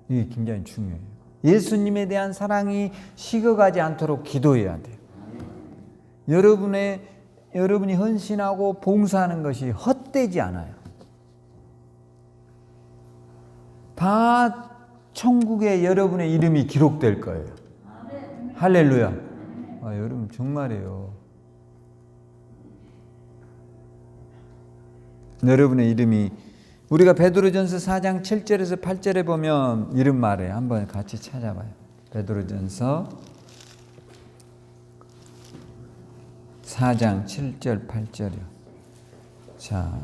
이게 굉장히 중요해요. 예수님에 대한 사랑이 식어가지 않도록 기도해야 돼요. 여러분이 헌신하고 봉사하는 것이 헛되지 않아요. 다 천국에 여러분의 이름이 기록될 거예요. 할렐루야. 여러분 정말이에요. 여러분의 이름이 우리가 베드로전서 4장 7절에서 8절에 보면 이런 말이에요. 한번 같이 찾아봐요. 베드로전서 4장 7절 8절이요. 자,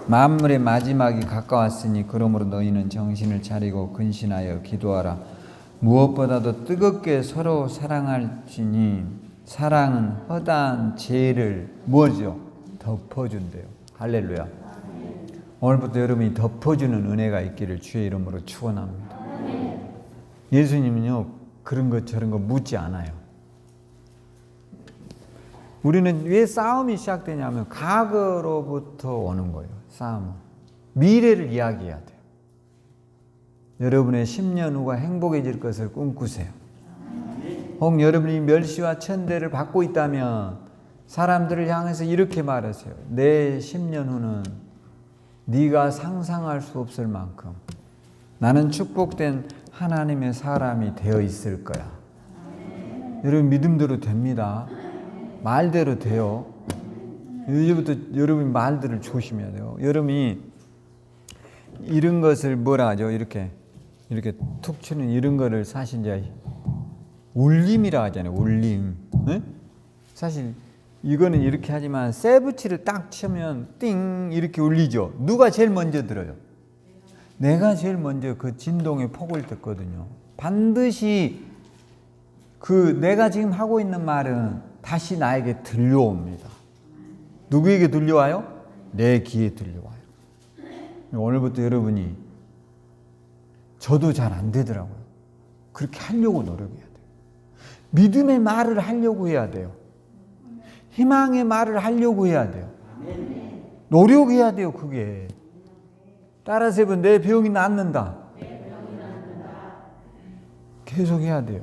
만물의 마지막이 가까웠으니 그러므로 너희는 정신을 차리고 근신하여 기도하라. 무엇보다도 뜨겁게 서로 사랑할지니 사랑은 허다한 죄를 뭐죠? 덮어준대요. 할렐루야. 오늘부터 여러분이 덮어주는 은혜가 있기를 주의 이름으로 축원합니다. 예수님은요 그런 것 저런 거 묻지 않아요. 우리는 왜 싸움이 시작되냐면 과거로부터 오는 거예요. 싸움은 미래를 이야기해야 돼요. 여러분의 10년 후가 행복해질 것을 꿈꾸세요. 혹 여러분이 멸시와 천대를 받고 있다면 사람들을 향해서 이렇게 말하세요. 내 10년 후는 네가 상상할 수 없을 만큼 나는 축복된 하나님의 사람이 되어 있을 거야. 여러분 믿음대로 됩니다. 말대로 돼요. 이제부터 여러분 말들을 조심해야 돼요. 여러분이 이런 것을 뭐라 하죠? 이렇게 툭 치는 이런 거를 사실 이제 울림이라 하잖아요. 울림. 네? 사실 이거는 이렇게 하지만 세부치를 딱 치면 띵 이렇게 울리죠. 누가 제일 먼저 들어요? 내가 제일 먼저 그 진동의 폭을 듣거든요. 반드시 그 내가 지금 하고 있는 말은 다시 나에게 들려옵니다. 누구에게 들려와요? 내 귀에 들려와요. 오늘부터 여러분이 저도 잘 안 되더라고요. 그렇게 하려고 노력해야 돼요. 믿음의 말을 하려고 해야 돼요. 희망의 말을 하려고 해야 돼요. 노력해야 돼요. 그게. 따라서 해보면 내 병이 낫는다. 계속 해야 돼요.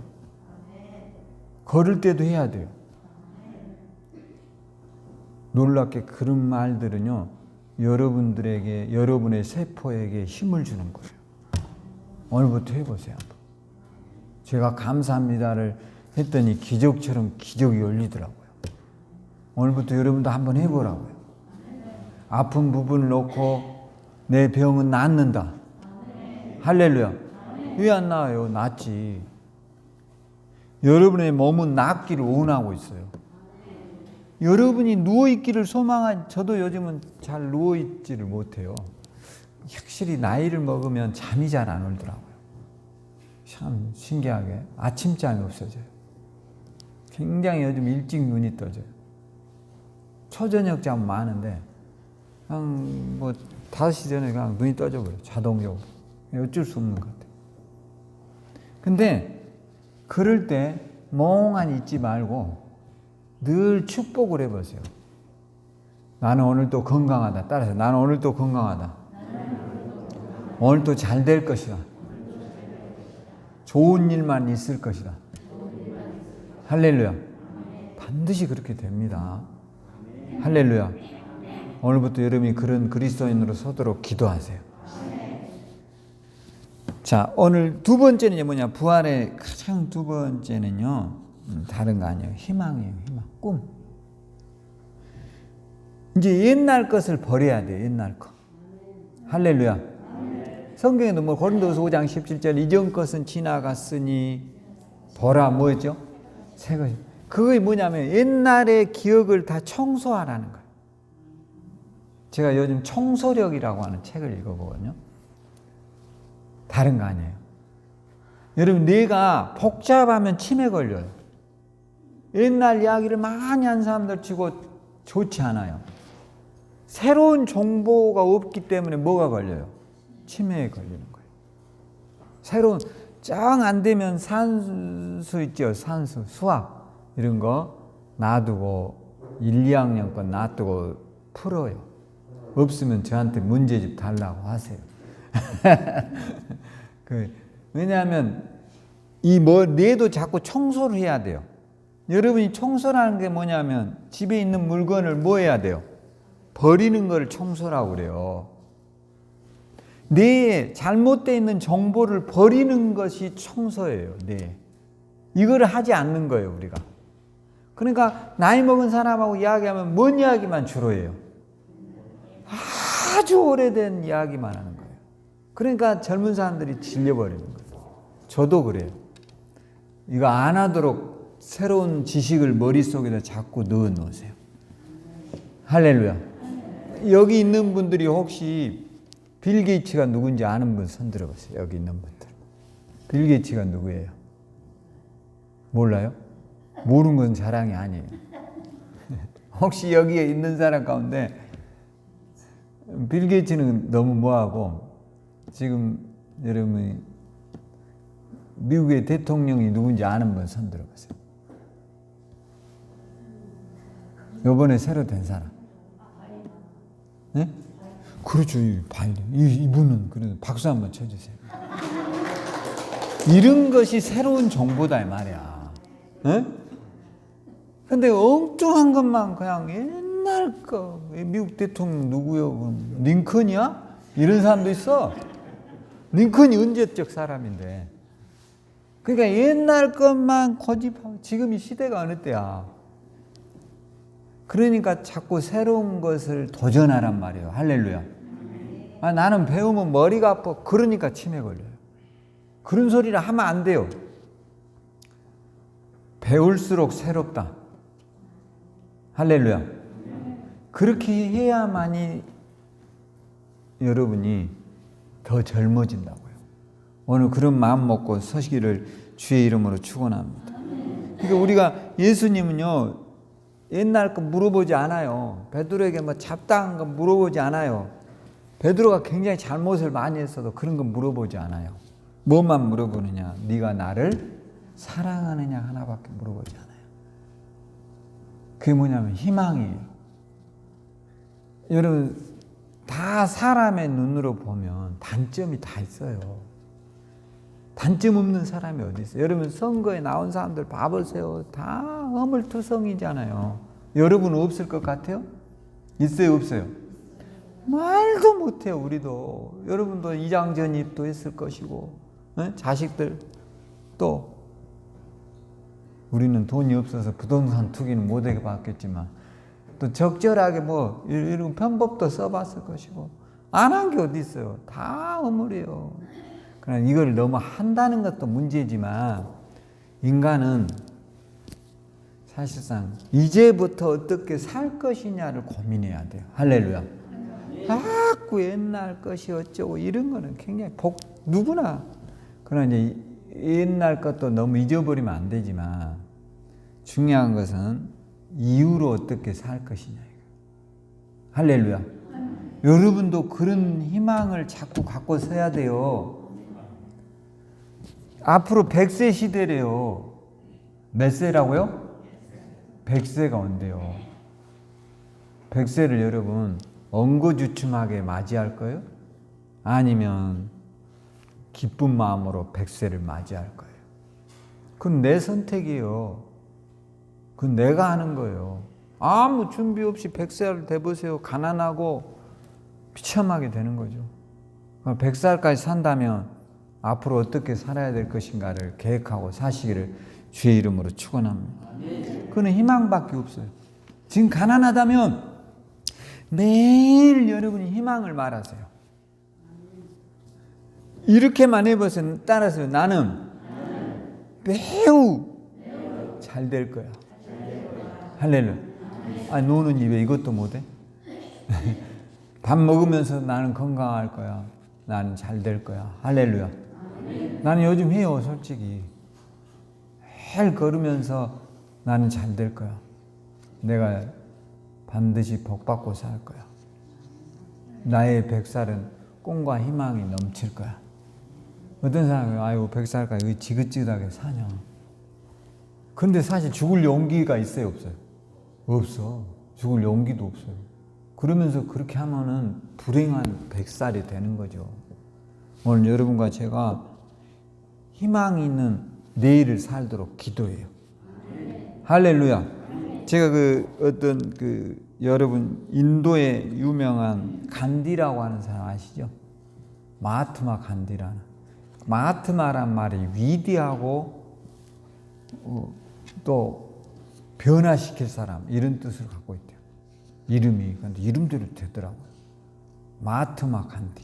걸을 때도 해야 돼요. 놀랍게 그런 말들은요, 여러분들에게, 여러분의 세포에게 힘을 주는 거예요. 오늘부터 해보세요. 제가 감사합니다를 했더니 기적처럼 기적이 열리더라고요. 오늘부터 여러분도 한번 해보라고요. 아픈 부분을 놓고 내 병은 낫는다. 할렐루야. 왜 안 나아요? 낫지. 여러분의 몸은 낫기를 원하고 있어요. 여러분이 누워있기를 소망한, 저도 요즘은 잘 누워있지를 못해요. 확실히 나이를 먹으면 잠이 잘 안 오더라고요. 참 신기하게 아침잠이 없어져요. 굉장히 요즘 일찍 눈이 떠져요. 초저녁 잠 많은데 그냥 뭐 5시 전에 그냥 눈이 떠져버려요. 자동적으로. 어쩔 수 없는 것 같아요. 근데 그럴 때 멍하니 있지 말고 늘 축복을 해보세요. 나는 오늘 또 건강하다. 따라서 나는 오늘 또 건강하다. 오늘 또 잘 될 것이다. 좋은 일만 있을 것이다. 할렐루야. 반드시 그렇게 됩니다. 할렐루야. 오늘부터 여러분이 그런 그리스도인으로 서도록 기도하세요. 자, 오늘 두 번째는 뭐냐? 부활의 가장 두 번째는요, 다른 거 아니에요. 희망이에요. 희망. 꿈. 이제 옛날 것을 버려야 돼요. 옛날 거. 할렐루야. 성경에도 뭐 고린도서 5장 17절 이전 것은 지나갔으니 보라 뭐였죠? 새 것. 그게 뭐냐면 옛날의 기억을 다 청소하라는 거예요. 제가 요즘 청소력이라고 하는 책을 읽어보거든요. 다른 거 아니에요. 여러분 뇌가 복잡하면 치매 걸려요. 옛날 이야기를 많이 한 사람들 치고 좋지 않아요. 새로운 정보가 없기 때문에 뭐가 걸려요? 치매에 걸리는 거예요. 새로운 짱 안 되면 산수 있죠. 산수, 수학 이런 거 놔두고 1, 2학년 건 놔두고 풀어요. 없으면 저한테 문제집 달라고 하세요. 왜냐하면 이 뇌도 자꾸 청소를 해야 돼요. 여러분이 청소라는 게 뭐냐면 집에 있는 물건을 뭐 해야 돼요? 버리는 걸 청소라고 그래요. 뇌에 잘못되어 있는 정보를 버리는 것이 청소예요. 뇌. 이거를 하지 않는 거예요, 우리가. 그러니까 나이 먹은 사람하고 이야기하면 뭔 이야기만 주로 해요? 아주 오래된 이야기만 하는 거예요. 그러니까 젊은 사람들이 질려버리는 거예요. 저도 그래요. 이거 안 하도록 새로운 지식을 머릿속에다 자꾸 넣어 놓으세요. 할렐루야. 여기 있는 분들이 혹시 빌 게이츠가 누군지 아는 분 손 들어보세요. 여기 있는 분들. 빌 게이츠가 누구예요? 몰라요? 모르는 건 자랑이 아니에요. 혹시 여기에 있는 사람 가운데 빌 게이츠는 너무 뭐하고 지금 여러분이 미국의 대통령이 누군지 아는 분 손 들어보세요. 이번에 새로 된 사람. 네? 그렇죠. 바이든. 이분은 그래도 박수 한번 쳐주세요. 이런 것이 새로운 정보다 이 말이야. 네? 근데 엉뚱한 것만 그냥 옛날 거 미국 대통령 누구요? 링컨이야? 이런 사람도 있어. 링컨이 언제적 사람인데. 그러니까 옛날 것만 고집하고 지금 이 시대가 어느 때야. 그러니까 자꾸 새로운 것을 도전하란 말이에요. 할렐루야. 나는 배우면 머리가 아파. 그러니까 치매 걸려요. 그런 소리를 하면 안 돼요. 배울수록 새롭다. 할렐루야. 그렇게 해야만이 여러분이 더 젊어진다고요. 오늘 그런 마음 먹고 서시기를 주의 이름으로 축원합니다. 그러니까 우리가 예수님은요, 옛날 거 물어보지 않아요. 베드로에게 뭐 잡다한 거 물어보지 않아요. 베드로가 굉장히 잘못을 많이 했어도 그런 거 물어보지 않아요. 뭐만 물어보느냐? 네가 나를 사랑하느냐 하나밖에 물어보지 않아요. 그게 뭐냐면 희망이에요. 여러분, 다 사람의 눈으로 보면 단점이 다 있어요. 단점 없는 사람이 어디 있어요? 여러분, 선거에 나온 사람들 봐보세요. 다 허물투성이잖아요. 여러분은 없을 것 같아요? 있어요, 없어요? 말도 못해요. 우리도. 여러분도 이장전입도 했을 것이고, 자식들 또 우리는 돈이 없어서 부동산 투기는 못하게 봤겠지만 또 적절하게 뭐 이런 편법도 써봤을 것이고, 안 한 게 어디 있어요? 다 허물이에요. 그러나 이걸 너무 한다는 것도 문제지만 인간은 사실상 이제부터 어떻게 살 것이냐를 고민해야 돼요. 할렐루야. 자꾸 옛날 것이 어쩌고 이런 거는 굉장히 누구나. 그러나 이제 옛날 것도 너무 잊어버리면 안 되지만 중요한 것은 이후로 어떻게 살 것이냐. 할렐루야. 여러분도 그런 희망을 자꾸 갖고 서야 돼요. 앞으로 100세 시대래요. 몇 세라고요? 100세가 온대요. 100세를 여러분 엉거주춤하게 맞이할 거예요? 아니면 기쁜 마음으로 100세를 맞이할 거예요? 그건 내 선택이에요. 그건 내가 하는 거예요. 아무 준비 없이 100세를 돼보세요. 가난하고 비참하게 되는 거죠. 100살까지 산다면 앞으로 어떻게 살아야 될 것인가를 계획하고 사시기를 주의 이름으로 축원합니다. 그건 희망밖에 없어요. 지금 가난하다면 매일 여러분이 희망을 말하세요. 이렇게만 해보세요. 따라서요. 나는 매우 잘 될 거야. 할렐루야. 아니, 노는 입에 이것도 못해? 밥 먹으면서 나는 건강할 거야. 나는 잘 될 거야. 할렐루야. 나는 요즘 해요, 솔직히. 매일 걸으면서 나는 잘 될 거야. 내가 반드시 복받고 살 거야. 나의 100살은 꿈과 희망이 넘칠 거야. 어떤 사람이 아유 100살까지 지긋지긋하게 사냐. 근데 사실 죽을 용기가 있어요, 없어요? 없어. 죽을 용기도 없어요. 그러면서 그렇게 하면은 불행한 100살이 되는 거죠. 오늘 여러분과 제가 희망 있는 내일을 살도록 기도해요. 할렐루야. 제가 여러분 인도의 유명한 간디라고 하는 사람 아시죠? 마하트마 간디라는. 마하트마란 말이 위대하고 또 변화시킬 사람 이런 뜻을 갖고 있대요. 이름이. 근데 이름대로 되더라고요. 마하트마 간디.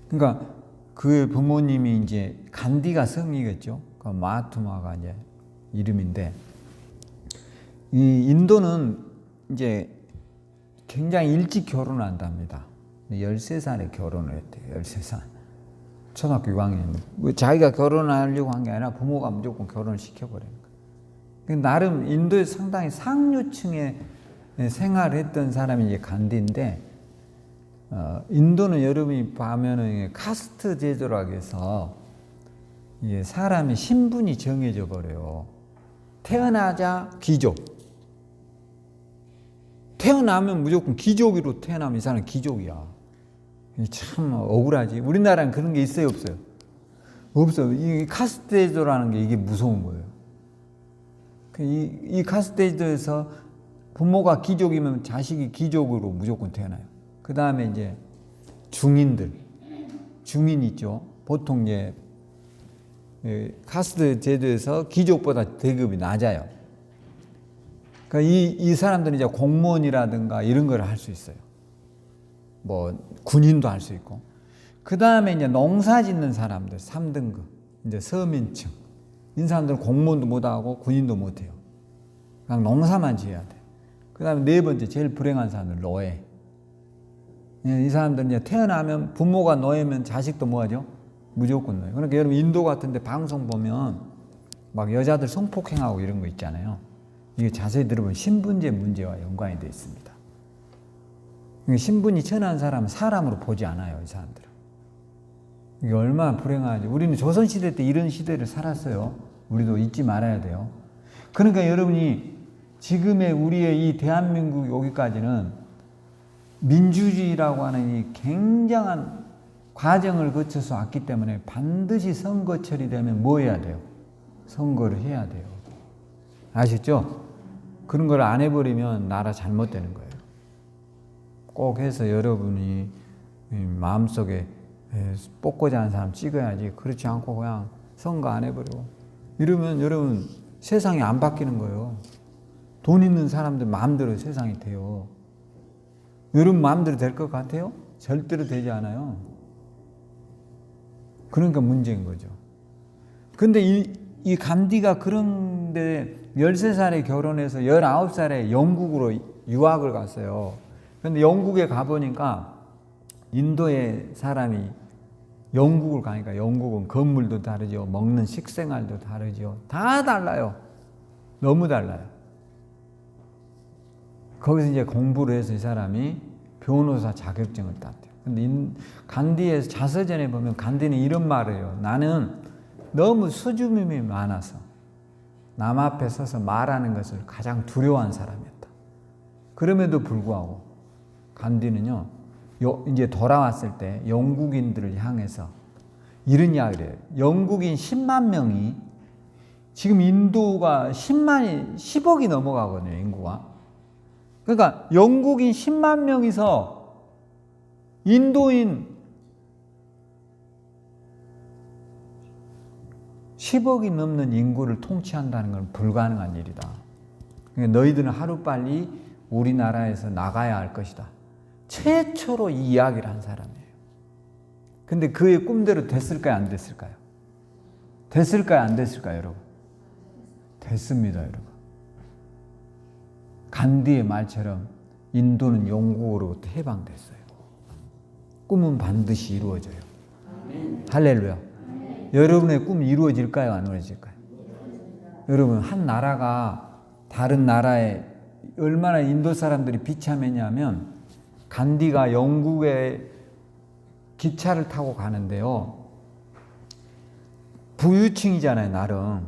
그러니까 그 부모님이 이제 간디가 성이겠죠. 그 마하트마가 이제 이름인데, 이 인도는 이제 굉장히 일찍 결혼한답니다. 13살에 결혼을 했대요. 13살. 초등학교 6학년. 자기가 결혼하려고 한 게 아니라 부모가 무조건 결혼을 시켜버리는 거예요. 나름 인도에 상당히 상류층에 생활했던 사람이 이제 간디인데, 인도는 여러분이 보면은 카스트 제도라고 해서 이게 사람의 신분이 정해져 버려요. 태어나자 귀족. 태어나면 무조건 귀족으로 태어나면 이 사람은 귀족이야. 참 억울하지. 우리나라는 그런 게 있어요, 없어요? 없어요. 이 카스트 제도라는 게 이게 무서운 거예요. 이 카스트 제도에서 부모가 귀족이면 자식이 귀족으로 무조건 태어나요. 그 다음에 이제 중인 있죠. 보통 이제 카스트 제도에서 귀족보다 대급이 낮아요. 그러니까 이 사람들은 이제 공무원이라든가 이런 걸 할 수 있어요. 뭐 군인도 할 수 있고. 그 다음에 이제 농사 짓는 사람들 3등급 이제 서민층. 이 사람들은 공무원도 못하고 군인도 못해요. 그냥 농사만 지어야 돼. 그 다음에 네 번째 제일 불행한 사람들 노예. 이 사람들은 이제 태어나면 부모가 노예면 자식도 뭐하죠? 무조건 노예. 그러니까 여러분 인도 같은데 방송 보면 막 여자들 성폭행하고 이런 거 있잖아요. 이게 자세히 들어보면 신분제 문제와 연관이 되어 있습니다. 신분이 천한 사람은 사람으로 보지 않아요, 이 사람들은. 이게 얼마나 불행하지. 우리는 조선시대 때 이런 시대를 살았어요. 우리도 잊지 말아야 돼요. 그러니까 여러분이 지금의 우리의 이 대한민국 여기까지는 민주주의라고 하는 이 굉장한 과정을 거쳐서 왔기 때문에 반드시 선거철이 되면 뭐 해야 돼요? 선거를 해야 돼요. 아시죠? 그런 걸 안 해버리면 나라 잘못되는 거예요. 꼭 해서 여러분이 마음속에 뽑고자 하는 사람 찍어야지. 그렇지 않고 그냥 선거 안 해버리고 이러면 여러분 세상이 안 바뀌는 거예요. 돈 있는 사람들 마음대로 세상이 돼요. 여러분 마음대로 될 것 같아요? 절대로 되지 않아요. 그러니까 문제인 거죠. 근데 이 간디가 그런데 13살에 결혼해서 19살에 영국으로 유학을 갔어요. 근데 영국에 가보니까 인도의 사람이 영국을 가니까 영국은 건물도 다르죠. 먹는 식생활도 다르죠. 다 달라요. 너무 달라요. 거기서 이제 공부를 해서 이 사람이 변호사 자격증을 땄대요. 근데 간디의 자서전에 보면 간디는 이런 말을 해요. 나는 너무 수줍음이 많아서 남 앞에 서서 말하는 것을 가장 두려워한 사람이었다. 그럼에도 불구하고 간디는요, 이제 돌아왔을 때 영국인들을 향해서 이런 이야기를 해요. 영국인 10만 명이 지금 인도가 10억이 넘어가거든요, 인구가. 그러니까 영국인 10만 명이서 인도인 10억이 넘는 인구를 통치한다는 건 불가능한 일이다. 그러니까 너희들은 하루빨리 우리나라에서 나가야 할 것이다. 최초로 이 이야기를 한 사람이에요. 근데 그의 꿈대로 됐을까요? 안 됐을까요? 됐을까요? 안 됐을까요, 여러분? 됐습니다, 여러분. 간디의 말처럼 인도는 영국으로부터 해방됐어요. 꿈은 반드시 이루어져요. 할렐루야. 여러분의 꿈이 이루어질까요? 안 이루어질까요? 여러분, 한 나라가 다른 나라에 얼마나 인도 사람들이 비참했냐면 간디가 영국에 기차를 타고 가는데요. 부유층이잖아요, 나름.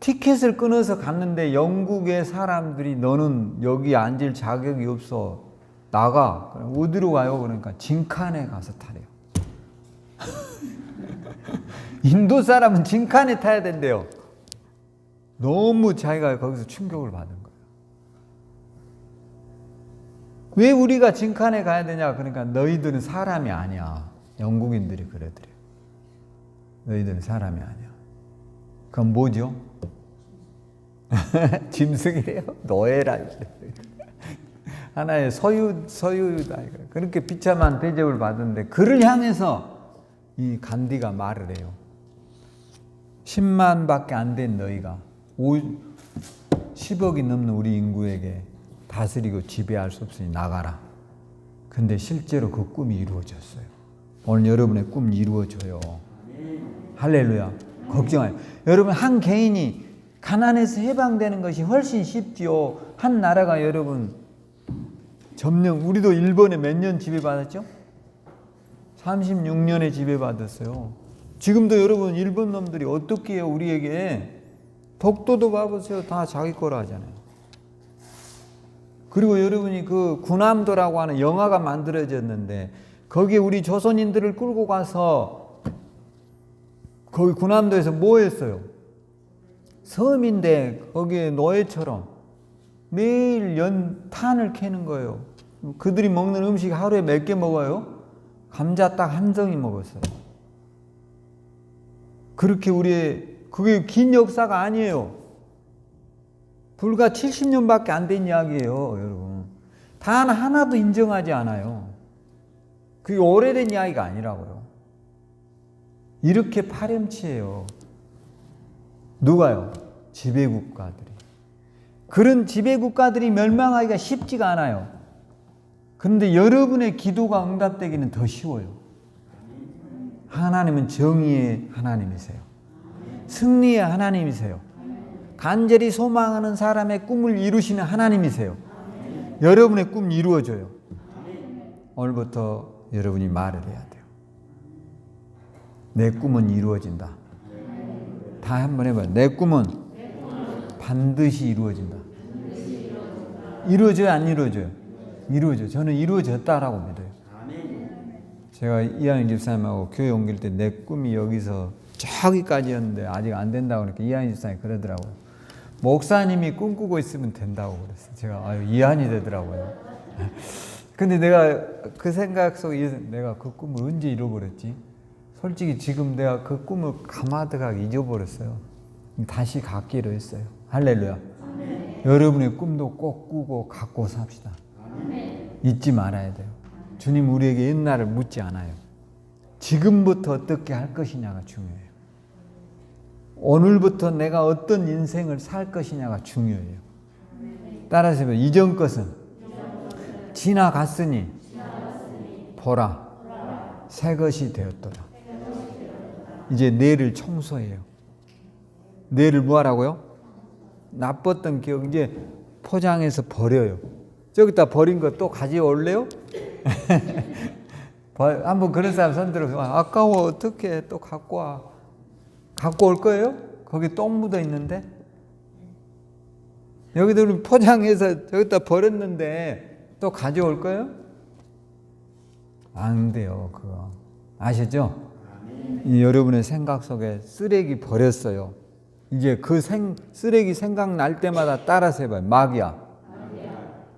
티켓을 끊어서 갔는데 영국의 사람들이 너는 여기 앉을 자격이 없어. 나가. 어디로 가요? 그러니까 징칸에 가서 타래요. 인도 사람은 징칸에 타야 된대요. 너무 자기가 거기서 충격을 받은 거예요. 왜 우리가 징칸에 가야 되냐? 그러니까 너희들은 사람이 아니야. 영국인들이 그러더래요. 너희들은 사람이 아니야. 그건 뭐죠? 짐승이래요. 노예라. 하나의 소유다. 그렇게 비참한 대접을 받았는데 그를 향해서 이 간디가 말을 해요. 10만밖에 안 된 너희가 10억이 넘는 우리 인구에게 다스리고 지배할 수 없으니 나가라. 근데 실제로 그 꿈이 이루어졌어요. 오늘 여러분의 꿈이 이루어져요. 할렐루야. 걱정하요. 여러분, 한 개인이 가난에서 해방되는 것이 훨씬 쉽지요. 한 나라가 여러분 점령, 우리도 일본에 몇 년 지배받았죠? 36년에 지배받았어요. 지금도 여러분 일본 놈들이 어떻게 해요? 우리에게 독도도 봐보세요. 다 자기 거라 하잖아요. 그리고 여러분이 그 군함도라고 하는 영화가 만들어졌는데 거기에 우리 조선인들을 끌고 가서 거기 군함도에서 뭐 했어요? 섬인데 거기에 노예처럼 매일 연탄을 캐는 거예요. 그들이 먹는 음식 하루에 몇 개 먹어요? 감자 딱 한 덩이 먹었어요. 그렇게 그게 긴 역사가 아니에요. 불과 70년밖에 안 된 이야기예요, 여러분. 단 하나도 인정하지 않아요. 그게 오래된 이야기가 아니라고요. 이렇게 파렴치해요. 누가요? 지배국가들이. 그런 지배국가들이 멸망하기가 쉽지가 않아요. 그런데 여러분의 기도가 응답되기는 더 쉬워요. 하나님은 정의의 하나님이세요. 승리의 하나님이세요. 간절히 소망하는 사람의 꿈을 이루시는 하나님이세요. 여러분의 꿈 이루어져요. 오늘부터 여러분이 말을 해야 돼요. 내 꿈은 이루어진다. 다 한번 해봐요. 내 꿈은 반드시 이루어진다. 이루어져요, 안 이루어져요? 이루어져요. 저는 이루어졌다라고 믿어요. 제가 이한희 집사님하고 교회 옮길 때 내 꿈이 여기서 저기까지였는데 아직 안 된다고 그러니까 이한희 집사님이 그러더라고요. 목사님이 꿈꾸고 있으면 된다고 그랬어요. 제가 이한이 되더라고요. 근데 내가 그 생각 속에 내가 그 꿈을 언제 잃어버렸지? 솔직히 지금 내가 그 꿈을 가마득하게 잊어버렸어요. 다시 갖기로 했어요. 할렐루야. 여러분의 꿈도 꼭 꾸고 갖고 삽시다. 잊지 말아야 돼요. 주님 우리에게 옛날을 묻지 않아요. 지금부터 어떻게 할 것이냐가 중요해요. 오늘부터 내가 어떤 인생을 살 것이냐가 중요해요. 따라서 이전 것은 지나갔으니 보라 새 것이 되었도다. 이제 뇌를 청소해요. 뇌를 뭐 하라고요? 나빴던 기억 이제 포장해서 버려요. 저기다 버린 거 또 가져올래요? 한번 그런 사람 손 들어서 아까워 어떡해 또 갖고 와. 갖고 올 거예요? 거기 똥 묻어 있는데 여기도 포장해서 저기다 버렸는데 또 가져올 거예요? 안 돼요. 그거 아시죠? 여러분의 생각 속에 쓰레기 버렸어요. 이제 그 쓰레기 생각날 때마다 따라서 해봐요. 마귀야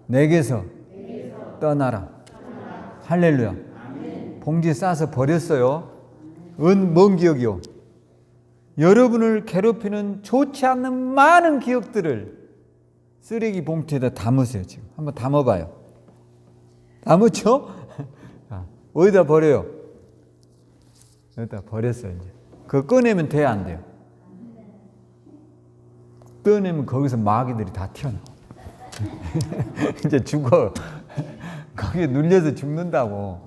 내게서 떠나라. 할렐루야. 봉지에 싸서 버렸어요. 먼 기억이요. 여러분을 괴롭히는 좋지 않는 많은 기억들을 쓰레기 봉투에다 담으세요. 지금 한번 담아봐요. 담았죠? 어디다 버려요? 여기다 버렸어요. 이제 그거 꺼내면 돼요, 안 돼요? 꺼내면 거기서 마귀들이 다 튀어나와. 이제 죽어. 거기에 눌려서 죽는다고.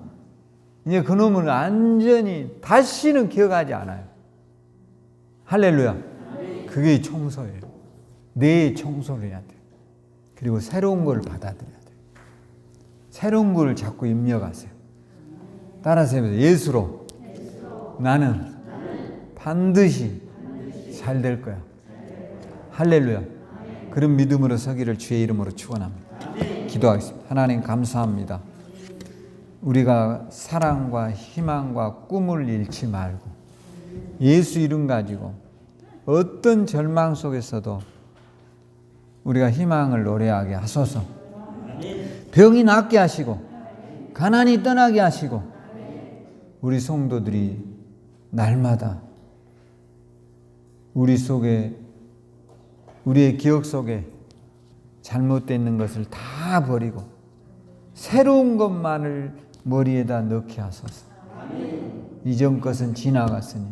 이제 그놈은 완전히 다시는 기억하지 않아요. 할렐루야. 그게 청소예요. 뇌의 청소를 해야 돼요. 그리고 새로운 걸 받아들여야 돼요. 새로운 걸 자꾸 입력하세요. 따라서 해보세요. 예수로 나는 반드시 잘 될 거야. 할렐루야. 그런 믿음으로 서기를 주의 이름으로 축원합니다. 기도하겠습니다. 하나님 감사합니다. 우리가 사랑과 희망과 꿈을 잃지 말고 예수 이름 가지고 어떤 절망 속에서도 우리가 희망을 노래하게 하소서. 병이 낫게 하시고 가난이 떠나게 하시고 우리 성도들이 날마다 우리 속에 우리의 기억 속에 잘못되어 있는 것을 다 버리고 새로운 것만을 머리에다 넣게 하소서. 이전 것은 지나갔으니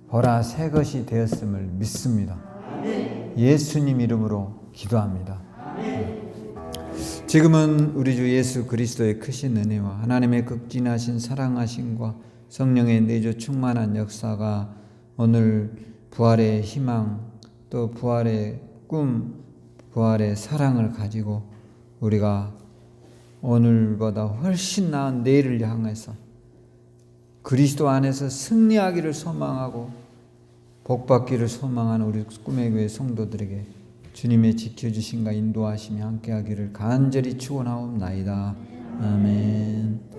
보라 새 것이 되었음을 믿습니다. 예수님 이름으로 기도합니다. 지금은 우리 주 예수 그리스도의 크신 은혜와 하나님의 극진하신 사랑하심과 성령의 내주 충만한 역사가 오늘 부활의 희망 또 부활의 꿈 부활의 사랑을 가지고 우리가 오늘보다 훨씬 나은 내일을 향해서 그리스도 안에서 승리하기를 소망하고 복받기를 소망하는 우리 꿈의 교회 성도들에게 주님의 지켜주심과 인도하심이 함께하기를 간절히 축원하옵나이다. 아멘.